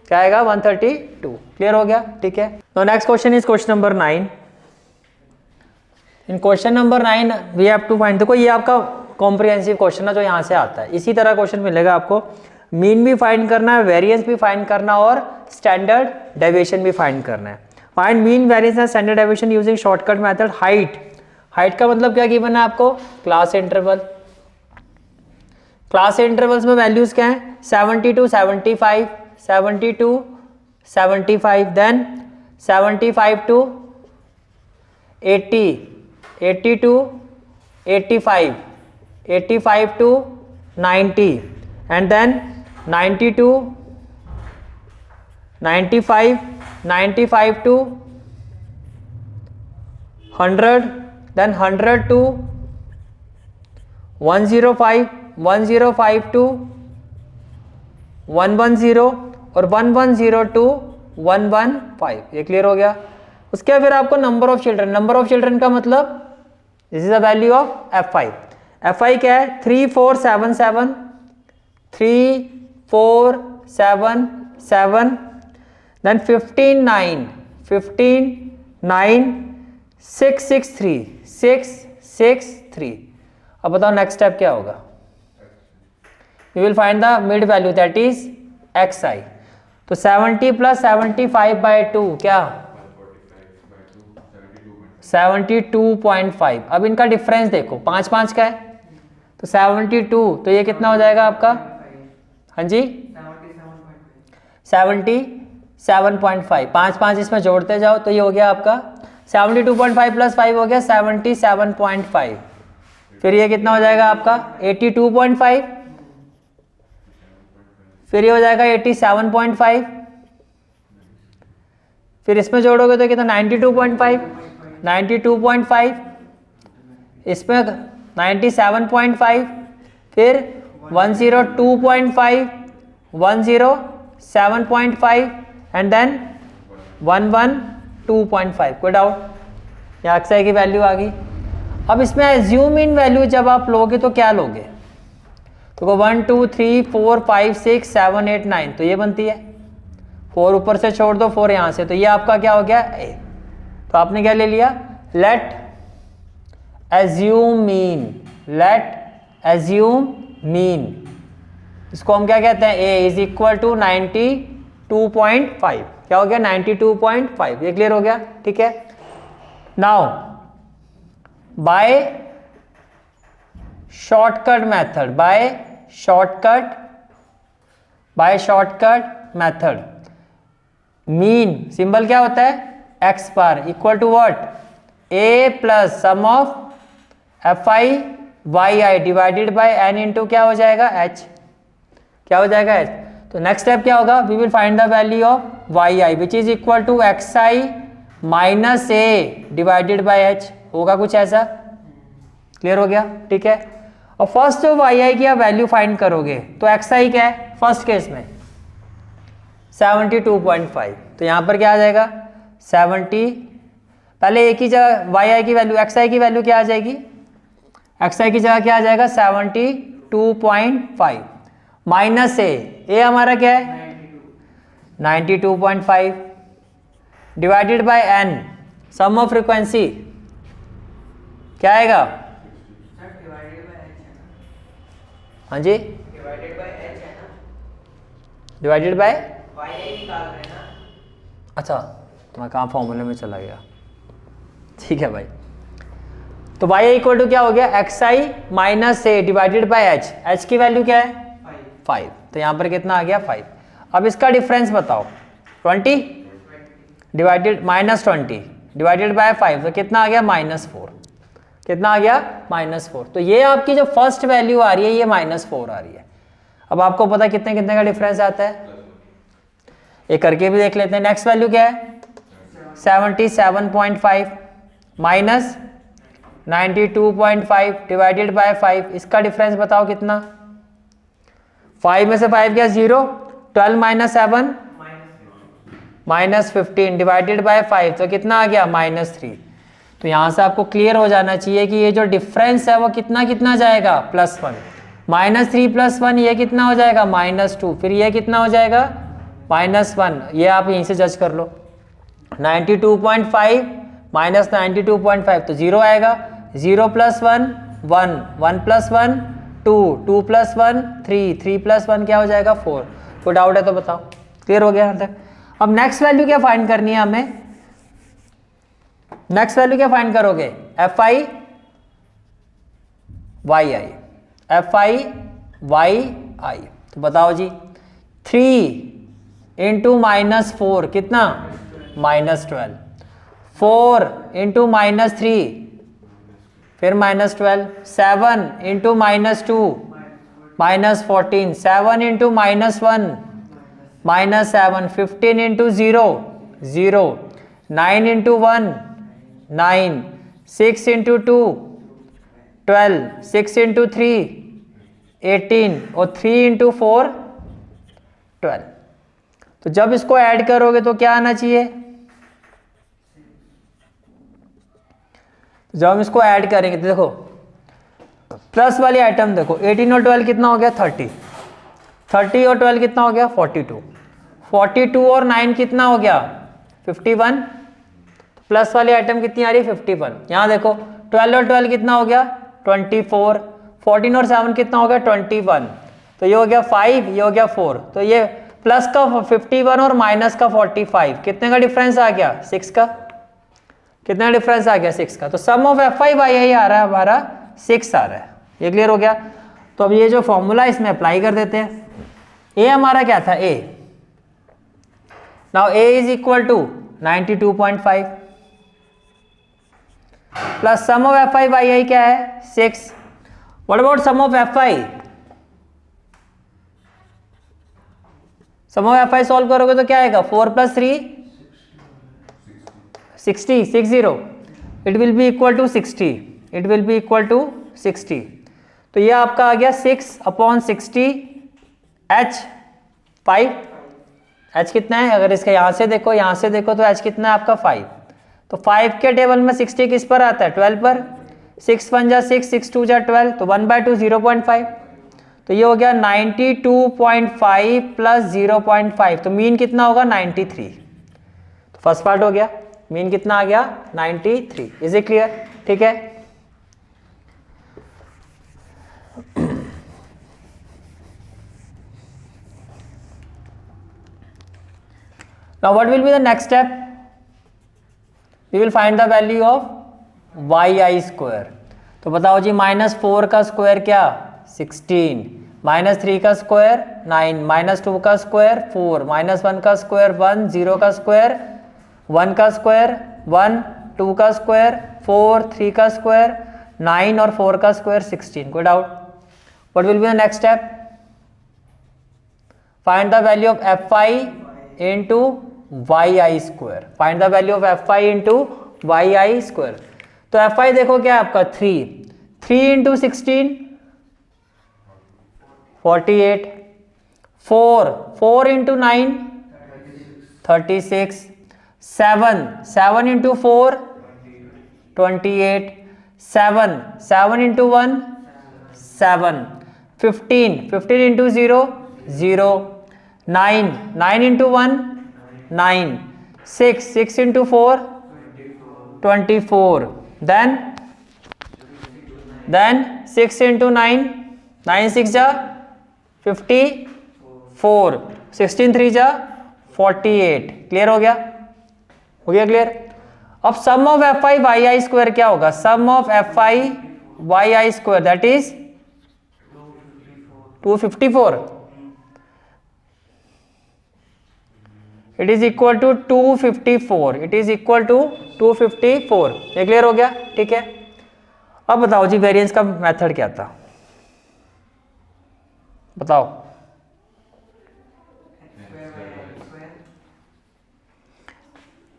क्या आएगा? 132। क्लियर हो गया? ठीक है। तो next question is question number 9। In question number 9 we have to find. देखो ये आपका कॉम्प्रिहेंसिव क्वेश्चन है जो यहाँ से आता है। इसी तरह क्वेश्चन मिलेगा आपको। मीन भी फाइंड करना है, वेरिएंस भी फाइंड करना और स्टैंडर्ड डेविएशन भी फाइंड करना है। Find mean, variance and standard deviation using shortcut method. Height, height का मतलब क्या गिवन है आपको? Class interval. क्लास इंटरवल्स में वैल्यूज क्या है? 70 to 75, 70 to 75, then 75 to 80, 80 to 85, 85 to 90, and then 90 to 95, 95 to 100, then 100 to 105, 105 to 110 और 110 to 115। ये क्लियर हो गया। उसके बाद फिर आपको number of children. Number of children का मतलब this is the value of fi। fi क्या है? 3 4 7 7, 3 4 7 7, देन 15 9, 15 9, 6 6 3, 6 6 3। अब बताओ नेक्स्ट स्टेप क्या होगा? You will find the mid value that is xi। तो 70 प्लस 75/2 क्या? 72.5। अब इनका डिफरेंस देखो, 5 5 का है तो 72, तो ये कितना हो जाएगा आपका? हाँ जी 77.5। 5 5 इसमें जोड़ते जाओ तो ये हो गया आपका 72.5 प्लस 5 हो गया 77.5। फिर ये कितना हो जाएगा आपका? 82.5। फिर ये हो जाएगा 87.5। फिर इसमें जोड़ोगे तो कितना? 92.5, 92.5, इसमें 97.5, फिर 102.5, 107.5 एंड देन 112.5। कोई डाउट? यहाँ xi की वैल्यू आ गई। अब इसमें एज्यूम इन वैल्यू जब आप लोगे तो क्या लोगे? तो 1 2 3 4 5 6 7 8 9, तो ये बनती है 4 ऊपर से छोड़ दो, 4 यहाँ से, तो ये आपका क्या हो गया ए। तो आपने क्या ले लिया, late assume mean, late assume mean, इसको हम क्या कहते हैं, ए इज इक्वल टू 92.5, क्या हो गया 92.5, ये क्लियर हो गया, ठीक है। Now by shortcut method, by shortcut method, mean symbol क्या होता है, x bar equal to what, a plus sum of F I Y i divided by n into क्या हो जाएगा एच, क्या हो जाएगा एच। तो नेक्स्ट स्टेप क्या होगा, we will find the value of Y i which is equal to x I minus A divided by h, होगा कुछ ऐसा, क्लियर हो गया, ठीक है। और फर्स्ट जो वाई आई की आप वैल्यू फाइंड करोगे तो एक्स आई क्या है, फर्स्ट केस में 72.5, तो यहाँ पर क्या आ जाएगा 70, पहले एक ही जगह वाई आई की वैल्यू, एक्स आई की वैल्यू क्या आ जाएगी, एक्स आई की जगह क्या आ जाएगा 72.5 माइनस ए हमारा क्या है 92.5 divided by n, sum of frequency क्या आएगा, हाँ जी
डिवाइडेड बाय एच है ना,
डिवाइडेड बाय,
वाई आई निकाल रहे हैं ना,
अच्छा तो मैं कहाँ फॉर्मूले में चला गया, ठीक है भाई। तो y इक्वल टू क्या हो गया, x I minus A divided by H, h की वैल्यू क्या है 5, तो यहाँ पर कितना आ गया 5। अब इसका डिफरेंस बताओ, 20 डिवाइडेड माइनस 20 डिवाइडेड बाय 5, तो कितना आ गया -4, कितना आ गया -4। तो ये आपकी जो फर्स्ट वैल्यू आ रही है ये -4 आ रही है। अब आपको पता है कितने कितने का डिफरेंस आता है, ये करके भी देख लेते हैं। नेक्स्ट वैल्यू क्या है 77.5 माइनस 92.5 डिवाइडेड बाय 5, इसका डिफरेंस बताओ कितना, 5 में से 5 गया 0, 12 माइनस 7 -15 डिवाइडेड बाय 5, तो कितना आ गया -3। तो यहाँ से आपको क्लियर हो जाना चाहिए कि ये जो डिफरेंस है वो कितना कितना जाएगा +1, -3 + 1 ये कितना हो जाएगा -2, फिर ये कितना हो जाएगा -1, ये आप यहीं से जज कर लो। 92.5 माइनस 92.5 तो 0 आएगा, 0 + 1 1, 1 + 1 2, 2 + 1 3, 3 + 1 क्या हो जाएगा 4। कोई डाउट है तो बताओ, क्लियर हो गया यहाँ तक। अब नेक्स्ट वैल्यू क्या फाइंड करनी है हमें, नेक्स्ट वैल्यू क्या फाइंड करोगे, F I Y I, F I Y आई, तो बताओ जी 3 इंटू -4 कितना -12, 4 इंटू -3 फिर -12, 7 into -2 -14, 7 into -1 -7, 15 into 0 0, 9 into 1 9, 6 into 2 12, 6 into 3 18 और 3 इंटू 4 12। तो जब इसको ऐड करोगे तो क्या आना चाहिए, जब हम इसको ऐड करेंगे तो देखो प्लस वाली आइटम देखो 18 और 12 कितना हो गया 30, 30 और 12 कितना हो गया 42, 42 और 9 कितना हो गया 51, प्लस वाली आइटम कितनी आ रही है 51। यहाँ देखो 12 और 12 कितना हो गया 24, 14 और 7 कितना हो गया 21, तो ये हो गया 5, ये हो गया 4, तो ये प्लस का 51 और माइनस का 45 कितने का डिफरेंस आ गया 6 का, कितना डिफरेंस आ गया 6 का। तो sum of F I Y आई आ रहा है हमारा 6 आ रहा है, ये क्लियर हो गया। तो अब ये जो फॉर्मूला इसमें अप्लाई कर देते हैं, ए हमारा क्या था A, now A is equal to 92.5 plus sum of F I Y I क्या है 6। What about sum of F I, sum of F I solve करोगे तो क्या आएगा 4 + 3 60, 60, it will be equal to 60, it will be equal to 60। तो ये आपका आ गया 6/60 h 5, h कितना है, अगर इसका यहाँ से देखो यहाँ से देखो तो h कितना है आपका 5, तो 5 के टेबल में 60 किस पर आता है 12 पर, 6 × 1 = 6, 6 × 2 = 12, तो 1/2 0.5, तो ये हो गया 92.5 प्लस 0.5, तो मीन कितना होगा 93। तो फर्स्ट पार्ट हो गया, मीन कितना आ गया 93। Is it clear? ठीक है। Now what will be the next step? We will find the value of yi square। तो बताओ जी, -4 का स्क्वायर क्या 16, -3 का स्क्वायर 9, -2 का स्क्वायर 4, -1 का स्क्वायर 1, 0 का स्क्वायर 1 का स्क्वायर 1, 2 का स्क्वायर 4, 3 का स्क्वायर 9 और 4 का स्क्वायर 16। कोई doubt? What will be the next step? Find the value of fi into yi square। Find the value of fi into yi square। तो fi देखो क्या है आपका 3 into 16 48, 4 into 9 36, 7 into 4 28, 7 into 1 7, 15 into 0 0, 9 into 1 9, 6 into 4 24, then 6 into 9 6 जा 54, 16 3 जा 48। Clear हो गया? Clear? अब sum of F I Y I square क्या होगा? Sum of F I Y I square that is 254। It is equal to 254। It is equal to 254। ये clear हो गया? ठीक है। अब बताओ जी, वेरिएंस का मेथड क्या था? बताओ।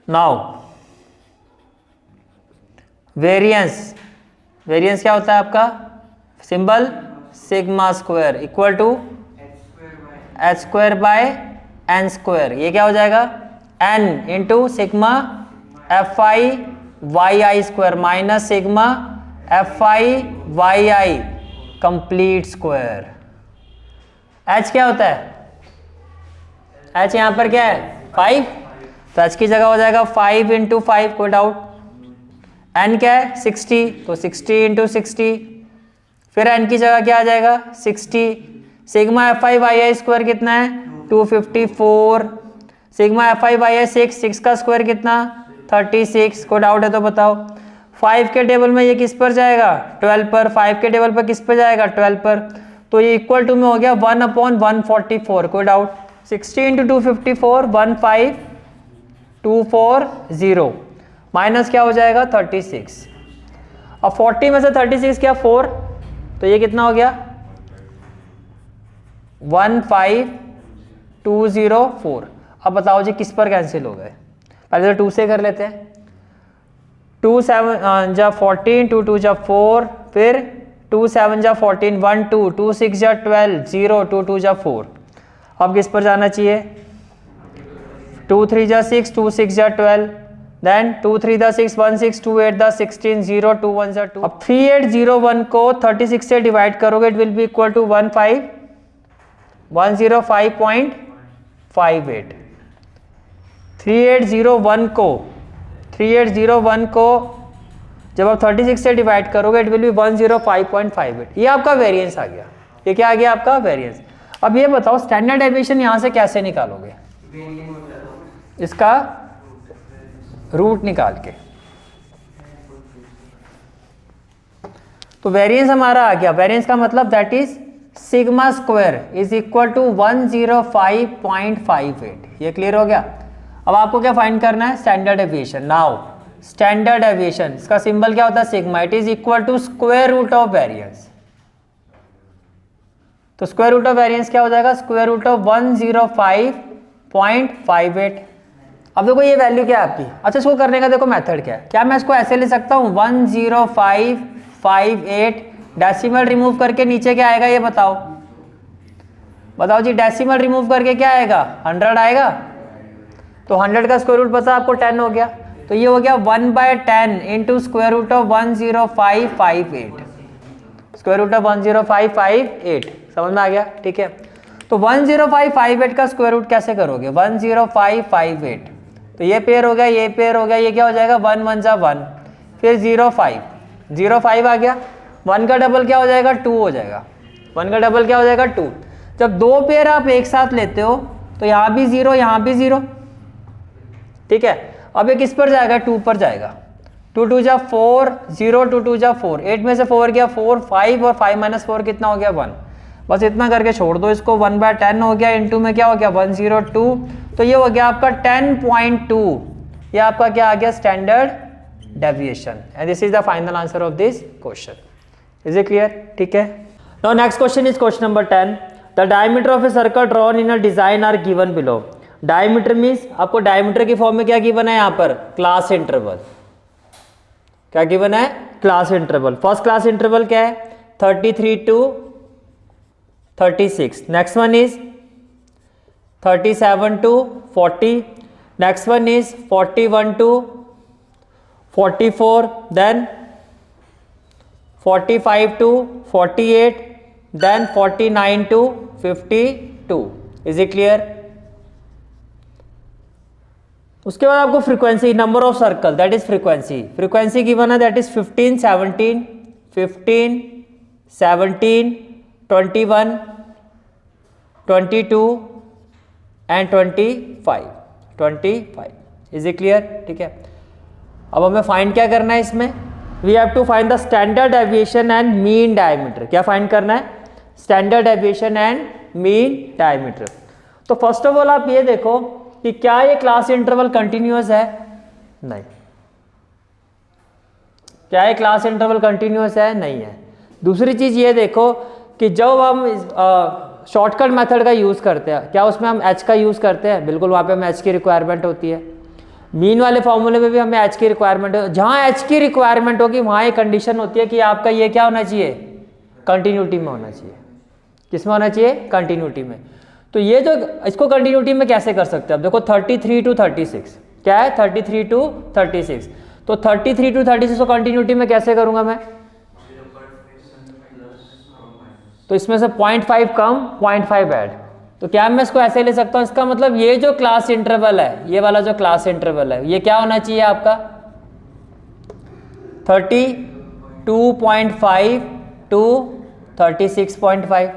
नाउ वेरिएंस क्या होता है आपका? Symbol sigma square equal to h square by n square. ये क्या हो जाएगा? N into sigma F I Y I square minus sigma F I Y I complete square. H क्या होता है? एच यहाँ पर क्या है 5, तो एच की जगह हो जाएगा 5 इंटू 5। कोई डाउट? एन क्या है 60, तो 60 इंटू 60, फिर एन की जगह क्या आ जाएगा 60। Sigma F I Y I square कितना है 254। Sigma F I Y i 6 का स्क्वायर कितना 36। को डाउट है तो बताओ। 5 के टेबल में ये किस पर जाएगा 12 पर। 5 के टेबल पर किस पर जाएगा 12 पर। तो ये इक्वल टू में हो गया 1/144। कोई डाउट? 60 इंटू 254 15240 माइनस क्या हो जाएगा 36। अब 40 में से 36 क्या 4, तो ये कितना हो गया 15204। अब बताओ जी किस पर कैंसिल हो गए? पहले तो 2 से कर लेते हैं। 2 7 जा 14, 2 2 जा 4, फिर 2 7 जा 14, 1 2, 2 6 जा 12, 0 2 2 जा 4। अब किस पर जाना चाहिए? 2 3 जा 6, 2 6 जा 12, देन 2 3 दा 6, 1 6, 2 8 दा 16, 0 2 1 जा 2। अब 3801 को 36 से डिवाइड करोगे, it will be equal to 105.58। 3801 को जब आप 36 से डिवाइड करोगे, इट विल बी 105.58। ये आपका वेरिएंस आ गया। ये क्या आ गया आपका वेरिएंस। अब ये बताओ स्टैंडर्ड डेविएशन यहां से कैसे निकालोगे? इसका रूट निकाल के। तो वेरिएंस हमारा आ गया। वेरिएंस का मतलब that is sigma square is equal to 105.58। ये क्लियर हो गया। अब आपको क्या फाइंड करना है? Standard deviation. Now standard deviation, इसका सिंबल क्या होता है? Sigma. It is equal to square root of variance. तो स्क्वायर रूट ऑफ वेरिएंस क्या हो जाएगा? Square root of 105.58। अब देखो ये वैल्यू क्या है आपकी। अच्छा, इसको करने का देखो मेथड क्या है। क्या मैं इसको ऐसे ले सकता हूँ 10558, डेसिमल रिमूव करके नीचे क्या आएगा ये बताओ। बताओ जी, डेसिमल रिमूव करके क्या आएगा? 100 आएगा। तो 100 का स्क्वायर रूट पता आपको 10 हो गया। तो ये हो गया 1/10 into square root of 10558। Square root of 10558। समझ में आ गया, ठीक है। तो 10558 का स्क्वायर रूट कैसे करोगे, 10558, तो ये पेयर हो गया, ये पेयर हो गया, ये क्या हो जाएगा 1 1 जा 1, फिर 05 आ गया, 1 का डबल क्या हो जाएगा 2 हो जाएगा, 1 का डबल क्या हो जाएगा 2। जब दो पेयर आप एक साथ लेते हो तो यहाँ भी 0 यहाँ भी 0, ठीक है। अब ये किस पर जाएगा 2 पर जाएगा, 2 2 जा 4, 0 2 2 जा 4, 8 में से 4 गया 4, 5 और 5 माइनस 4 कितना हो गया 1, बस इतना करके छोड़ दो इसको, 1/10 हो गया, इनटू में क्या हो गया 102, तो ये हो गया आपका 10.2, ये आपका क्या आ गया standard deviation, and this is the final answer of this question. Is it clear, ठीक है। Now next question is question number 10, the diameter of a circle drawn in a design are given below. Diameter means आपको diameter की form में क्या given है यहाँ पर, class interval, क्या गिवन है class interval. First class interval क्या है 33 to 36, next one is 37 to 40, next one is 41 to 44, then 45 to 48, then 49 to 52. Is it clear? उसके बाद आपको frequency, number of circle that is frequency, frequency given है that is 15 17 15 17 21 22 and 25। Is it clear, ठीक है। अब हमें find क्या करना है इसमें, we have to find the standard deviation and mean diameter. क्या फाइंड करना है, standard deviation and mean diameter. तो फर्स्ट ऑफ ऑल आप ये देखो कि क्या ये क्लास इंटरवल कंटिन्यूअस है, नहीं। क्या ये क्लास इंटरवल कंटिन्यूअस है, नहीं है। दूसरी चीज ये देखो कि जब हम शॉर्टकट मेथड का यूज करते हैं, क्या उसमें हम एच का यूज करते हैं, बिल्कुल वहां पे हमें एच की रिक्वायरमेंट होती है। मीन वाले फॉर्मूले में भी हमें एच की रिक्वायरमेंट है, जहां एच की रिक्वायरमेंट होगी वहां ये कंडीशन होती है कि आपका ये क्या होना चाहिए, कंटिन्यूटी में होना चाहिए। किसमें होना चाहिए, कंटिन्यूटी में। तो ये जो इसको कंटिन्यूटी में कैसे कर सकते हैं, अब देखो 33 to 36 क्या है, 33 to 36, तो 33 to 36 को कंटिन्यूटी में कैसे करूंगा मैं, तो इसमें से 0.5 कम 0.5 ऐड, तो क्या मैं इसको ऐसे ले सकता हूं, इसका मतलब ये जो क्लास इंटरवल है, ये वाला जो क्लास इंटरवल है, ये क्या होना चाहिए आपका 32.5 to 36.5।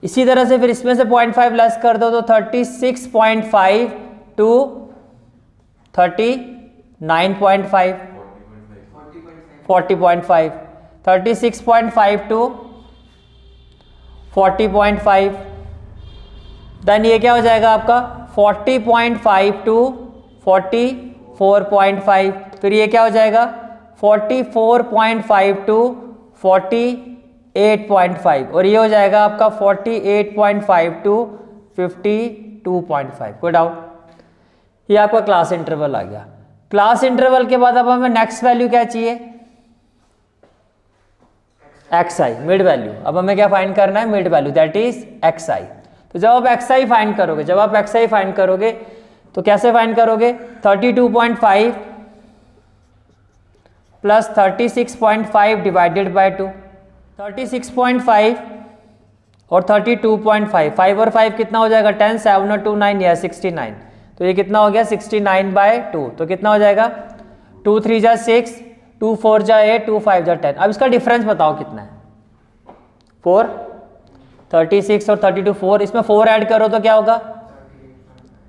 इसी तरह से फिर इसमें से 0.5 लेस कर दो तो 36.5 to 39.5, 40.5, 36.5 to 40.5, देन ये क्या हो जाएगा आपका 40.5 to 44.5, फिर ये क्या हो जाएगा 44.5 to 48.5, और ये हो जाएगा आपका 48.5 to 52.5। कोई डाउट, ये आपका क्लास इंटरवल आ गया। क्लास इंटरवल के बाद अब हमें नेक्स्ट वैल्यू क्या चाहिए, एक्स आई, मिड वैल्यू। अब हमें क्या फाइंड करना है, mid value that is X I. तो जब आप एक्स आई फाइंड करोगे, जब आप एक्स आई फाइंड करोगे तो कैसे फाइंड करोगे, 32.5 प्लस 36.5 डिवाइडेड बाय 2, 36.5 और 32.5, 5 और 5 कितना हो जाएगा 10, 7 और 2 9, या 69, तो ये कितना हो गया 69/2, तो कितना हो जाएगा 2 3 जा 6, 2 4 जा 8, 2 5 जा 10। अब इसका डिफरेंस बताओ कितना है, 4, 36 और 32 4, इसमें 4 ऐड करो तो क्या होगा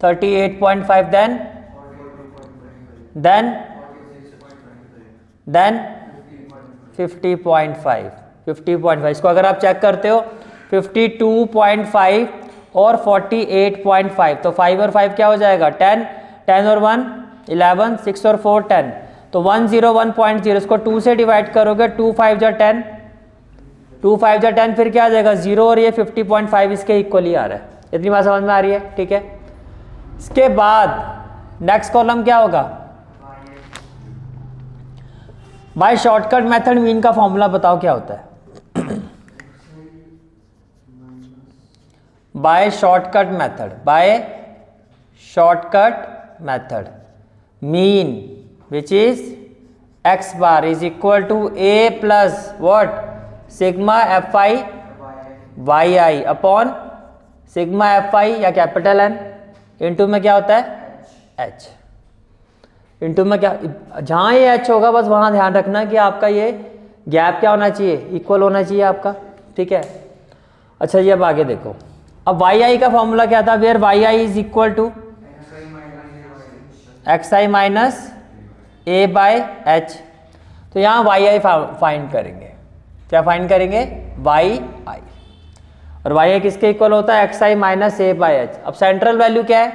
38.5, देन 50.5, इसको अगर आप चेक करते हो 52.5 और 48.5, तो 5 और 5 क्या हो जाएगा 10, 10 और 1 11, 6 और 4 10, तो 101.0, इसको 2 से डिवाइड करोगे 2 5 जा 10, 2 5 जा 10, फिर क्या आ जाएगा 0, और ये 50.5 इसके इक्वली आ रहा है। इतनी बात समझ में आ रही है, ठीक है। इसके बाद नेक्स्ट कॉलम क्या होगा, बाय शॉर्टकट मेथड मीन का फॉर्मूला बताओ क्या होता है। Bye shortcut method mean which is x bar is equal to a plus what, sigma fi Y I upon sigma F i या कैपिटल एन, इंटू में क्या होता है एच, इंटू में क्या, जहाँ ये एच होगा बस वहाँ ध्यान रखना कि आपका ये गैप क्या होना चाहिए, इक्वल होना चाहिए आपका, ठीक है। अच्छा ये अब आगे देखो, अब वाई आई का फॉर्मूला क्या था, where y I is equal to x I minus a by h. तो यहाँ वाई आई फाइंड करेंगे, क्या फाइंड करेंगे, वाई आई, और वाई आई किसके इक्वल होता है, X I minus a by H. अब सेंट्रल वैल्यू क्या है,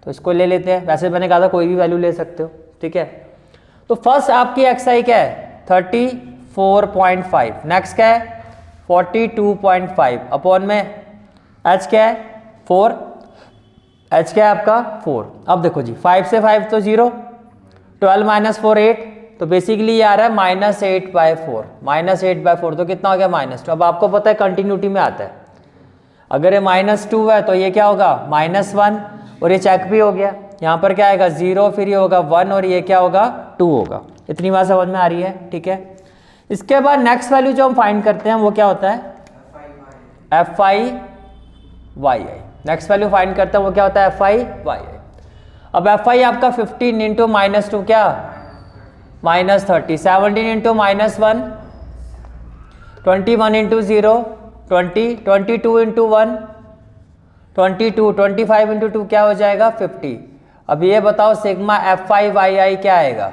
तो इसको ले लेते हैं, वैसे मैंने कहा था कोई भी वैल्यू ले सकते हो, ठीक है। तो फर्स्ट आपकी एक्स आई क्या है 34.5, नेक्स्ट क्या है 42.5 अपॉन में एच क्या है 4, एच क्या है आपका 4। अब देखो जी 5 से 5 तो 0, 12 माइनस 4 8, तो बेसिकली ये आ रहा है -8/4, -8/4 तो कितना हो गया -2। अब आपको पता है कंटिन्यूटी में आता है, अगर ये -2 है तो ये क्या होगा -1, और ये चेक भी हो गया, यहाँ पर क्या आएगा 0, फिर ये होगा 1 और ये क्या होगा 2 होगा। इतनी बात समझ में आ रही है, ठीक है। इसके बाद नेक्स्ट वैल्यू जो हम फाइंड करते हैं वो क्या होता है F I Y i, next value find करते हैं वो क्या होता है एफ आई वाई आई। अब एफ आई आपका 15 इंटू -2 क्या -30, 17 इंटू -1 21 इंटू 0 20, 22 इंटू 1 22, 25 इंटू 2 क्या हो जाएगा 50। अब ये बताओ sigma F I Y I क्या आएगा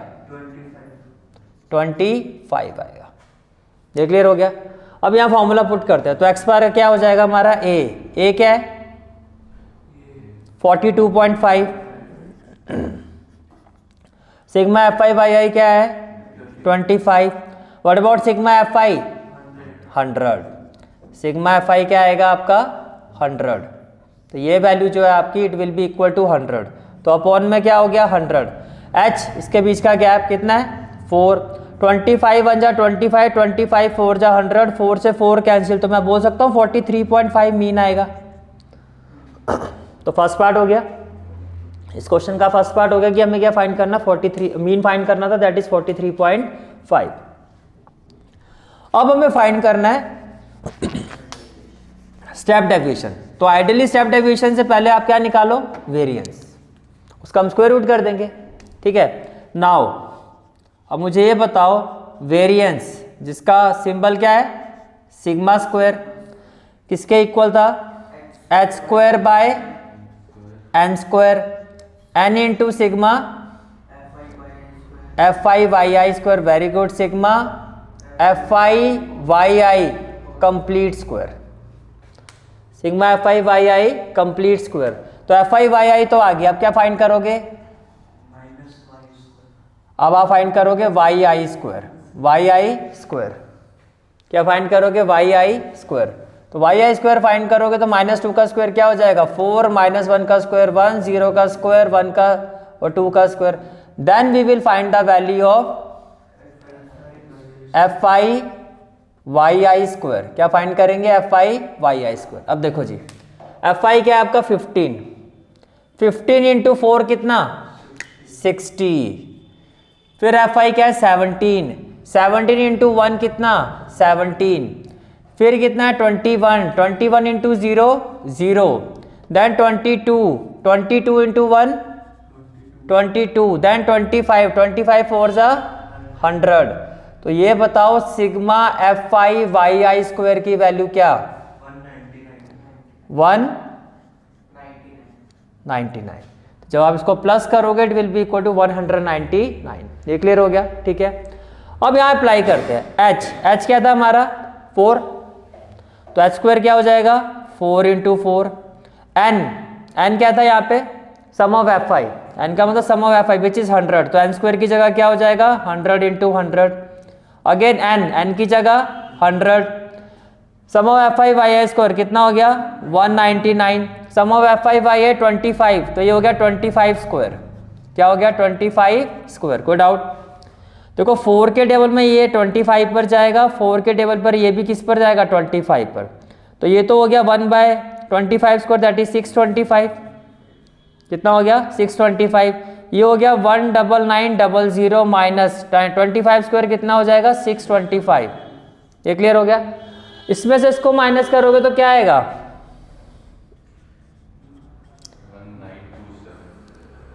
25 आएगा। ये क्लियर हो गया। अब यहाँ फॉर्मूला पुट करते हैं, तो एक्स बार क्या हो जाएगा हमारा ए क्या है 42.5, sigma F I Y I क्या है 25, what about sigma F I 100, sigma F i क्या आएगा आपका 100। तो ये वैल्यू जो है आपकी it will be equal to 100, तो अपॉन में क्या हो गया 100, एच इसके बीच का गैप कितना है 4, 25 1 जा 25, 25 4 जा 100, 4 से 4 कैंसिल, तो मैं बोल सकता हूँ 43.5 मीन आएगा। तो फर्स्ट पार्ट हो गया, इस क्वेश्चन का फर्स्ट पार्ट हो गया कि हमें क्या फाइंड करना 43 मीन फाइंड करना था, दैट इज 43.5। अब हमें फाइंड करना है स्टेप डेविएशन। तो आइडियली स्टेप डेविएशन से पहले आप क्या निकालो वेरिएंस, उसका हम स्क्वायर रूट कर देंगे, ठीक है। नाउ अब मुझे ये बताओ वेरिएंस जिसका सिंबल क्या है सिग्मा स्क्वायर, किसके इक्वल था h square by n square, n into sigma F I Y I square, very good, sigma F I Y I complete square, sigma F I Y I complete square. तो F I Y आई तो आ गया, अब क्या find करोगे अब आप find करोगे वाई आई स्क्वायर, वाई आई स्क्वायर क्या फाइंड करोगे वाई आई स्क्वायर। तो वाई आई स्क्वायर फाइंड करोगे तो -2 का स्क्वायर क्या हो जाएगा 4, -1 का स्क्वायर 1, 0 का स्क्वायर 1 का और 2 का स्क्वायर। Then we will find the value of F I Y I square, क्या फाइंड करेंगे एफ आई वाई आई स्क्वायर। अब देखो जी एफ आई क्या है आपका 15 इंटू 4 कितना 60, फिर एफ आई क्या है 17 इंटू 1 कितना 17, फिर कितना है 21 इंटू 0 0, देन 22 इंटू 1 22, देन 25 4 जा 100। तो ये बताओ sigma F I Y I square की वैल्यू क्या 199। जब आप इसको प्लस करोगे it will be equal to 199। ये क्लियर हो गया, ठीक है। अब यहाँ अप्लाई करते हैं एच क्या था हमारा 4, तो एच स्क्वायर क्या हो जाएगा 4 इंटू 4, एन क्या था यहाँ पे sum of F I, N का मतलब sum of F I which is 100, तो एन स्क्वायर की जगह क्या हो जाएगा 100 इंटू 100, अगेन एन की जगह 100, sum of F I Y I square कितना हो गया 199, sum of F I Y I 25, तो ये हो गया 25 स्क्वायर, क्या हो गया 25 स्क्वायर। कोई डाउट? देखो 4 के टेबल में ये 25 पर जाएगा, 4 के टेबल पर ये भी किस पर जाएगा 25 पर, तो ये तो हो गया 1/25 स्क्वायर दैट इज 625, कितना हो गया 625, ये हो गया 19900 माइनस 25 स्क्वायर कितना हो जाएगा 625। ये क्लियर हो गया। इसमें से इसको माइनस करोगे तो क्या आएगा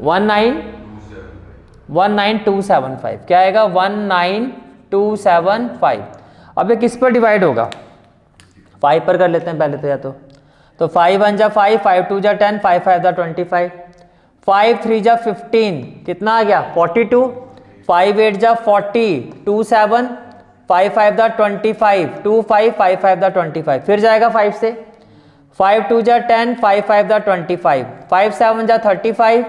19275 क्या आएगा 19275। अब ये किस पर डिवाइड होगा 5 पर कर लेते हैं पहले तो या तो 5 1 जा 5 5 2 जा 10 5 5 जा 25 5 3 जा 15 कितना आ गया 42 5 8 जा 40 2 7 5 5 जा 25 2 5 5 5 जा 25 फिर जाएगा 5 से 5 2 जा 10 5 5 जा 25 5 7 जा 35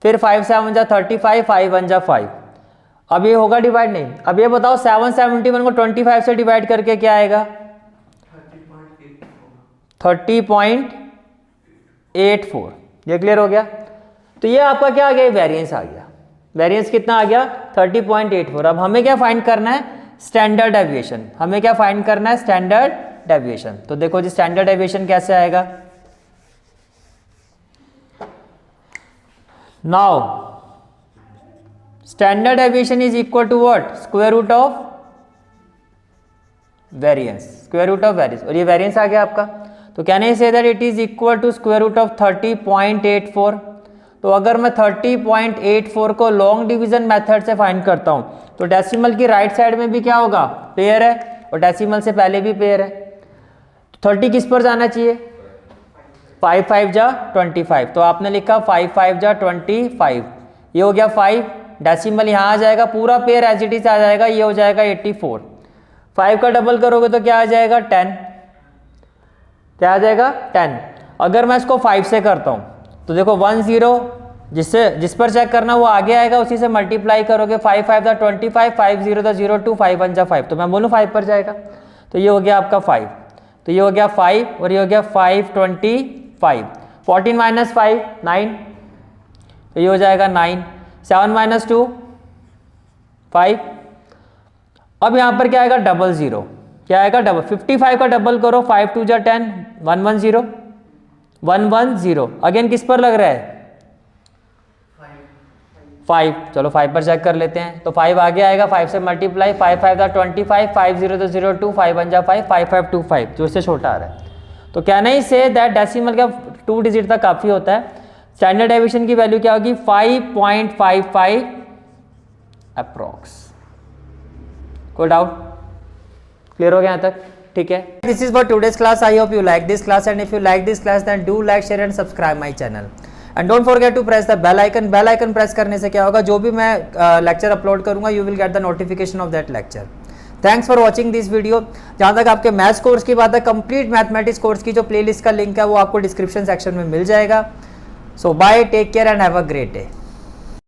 फिर 5 7 जा 35 5 1 जा 5। अब ये होगा डिवाइड नहीं। अब ये बताओ 771 को 25 से डिवाइड करके क्या आएगा 30.84। ये क्लियर हो गया। तो ये आपका क्या आ गया वेरिएंस आ गया। वेरिएंस कितना आ गया 30.84। अब हमें क्या फाइंड करना है स्टैंडर्ड डेविएशन। हमें क्या फाइंड करना है स्टैंडर्ड डेविएशन। तो देखो जी स्टैंडर्ड डेविएशन कैसे आएगा। Now standard deviation is equal to what square root of variance. Square root of variance और ये वेरिएंस आ गया आपका। तो can I say that it is equal to square root of 30.84। तो अगर मैं 30.84 को लॉन्ग डिवीजन मेथड से फाइंड करता हूं तो डेसिमल की राइट साइड में भी क्या होगा पेयर है और डेसिमल से पहले भी पेयर है। तो 30 किस पर जाना चाहिए 5 5 जा 25। तो आपने लिखा 5 5 जा 25। ये हो गया 5 डेसिमल यहाँ आ जाएगा पूरा पेयर एज इट इज आ जाएगा। ये हो जाएगा 84। 5 का डबल करोगे तो क्या आ जाएगा 10। क्या आ जाएगा 10। अगर मैं इसको 5 से करता हूँ तो देखो 1 0 जिस पर चेक करना वो आगे आएगा उसी से मल्टीप्लाई करोगे 5 5 दा 25 5 0 दा 0 2 5 1 जा 5। तो मैं बोलूँ 5 पर जाएगा। तो ये हो गया आपका 5। तो ये हो गया 5 और ये हो गया 525। 14 माइनस 5 9। तो ये हो जाएगा 9। 7 माइनस 2 5। अब यहाँ पर क्या आएगा 00। क्या आएगा 55 का डबल करो 5 2 जा 10 110 110। अगेन किस पर लग रहा है 5। चलो 5 पर चेक कर लेते हैं। तो 5 आगे आएगा 5 से मल्टीप्लाई 5 5 दा 25 5 0 दा 0 2 5 1 जा 5 5 5 2 5 जो इससे छोटा आ रहा है। तो can I say that decimal का 2 डिजिट तक काफ़ी होता है। स्टैंडर्ड डेविएशन की वैल्यू क्या होगी 5.55 अप्रॉक्स। कोई डाउट क्लियर हो गया यहाँ तक ठीक है। This is for today's class. I hope you like this class and if you like this class then do like share and subscribe my channel and don't forget to press the bell icon. Bell icon press करने से क्या होगा जो भी मैं lecture upload करूंगा you will get the notification of that lecture. Thanks for watching this video. जहाँ तक आपके मैथ्स कोर्स की बात है कंप्लीट मैथमेटिक्स कोर्स की जो प्लेलिस्ट का लिंक है वो आपको डिस्क्रिप्शन सेक्शन में मिल जाएगा। So bye take care and have a great day.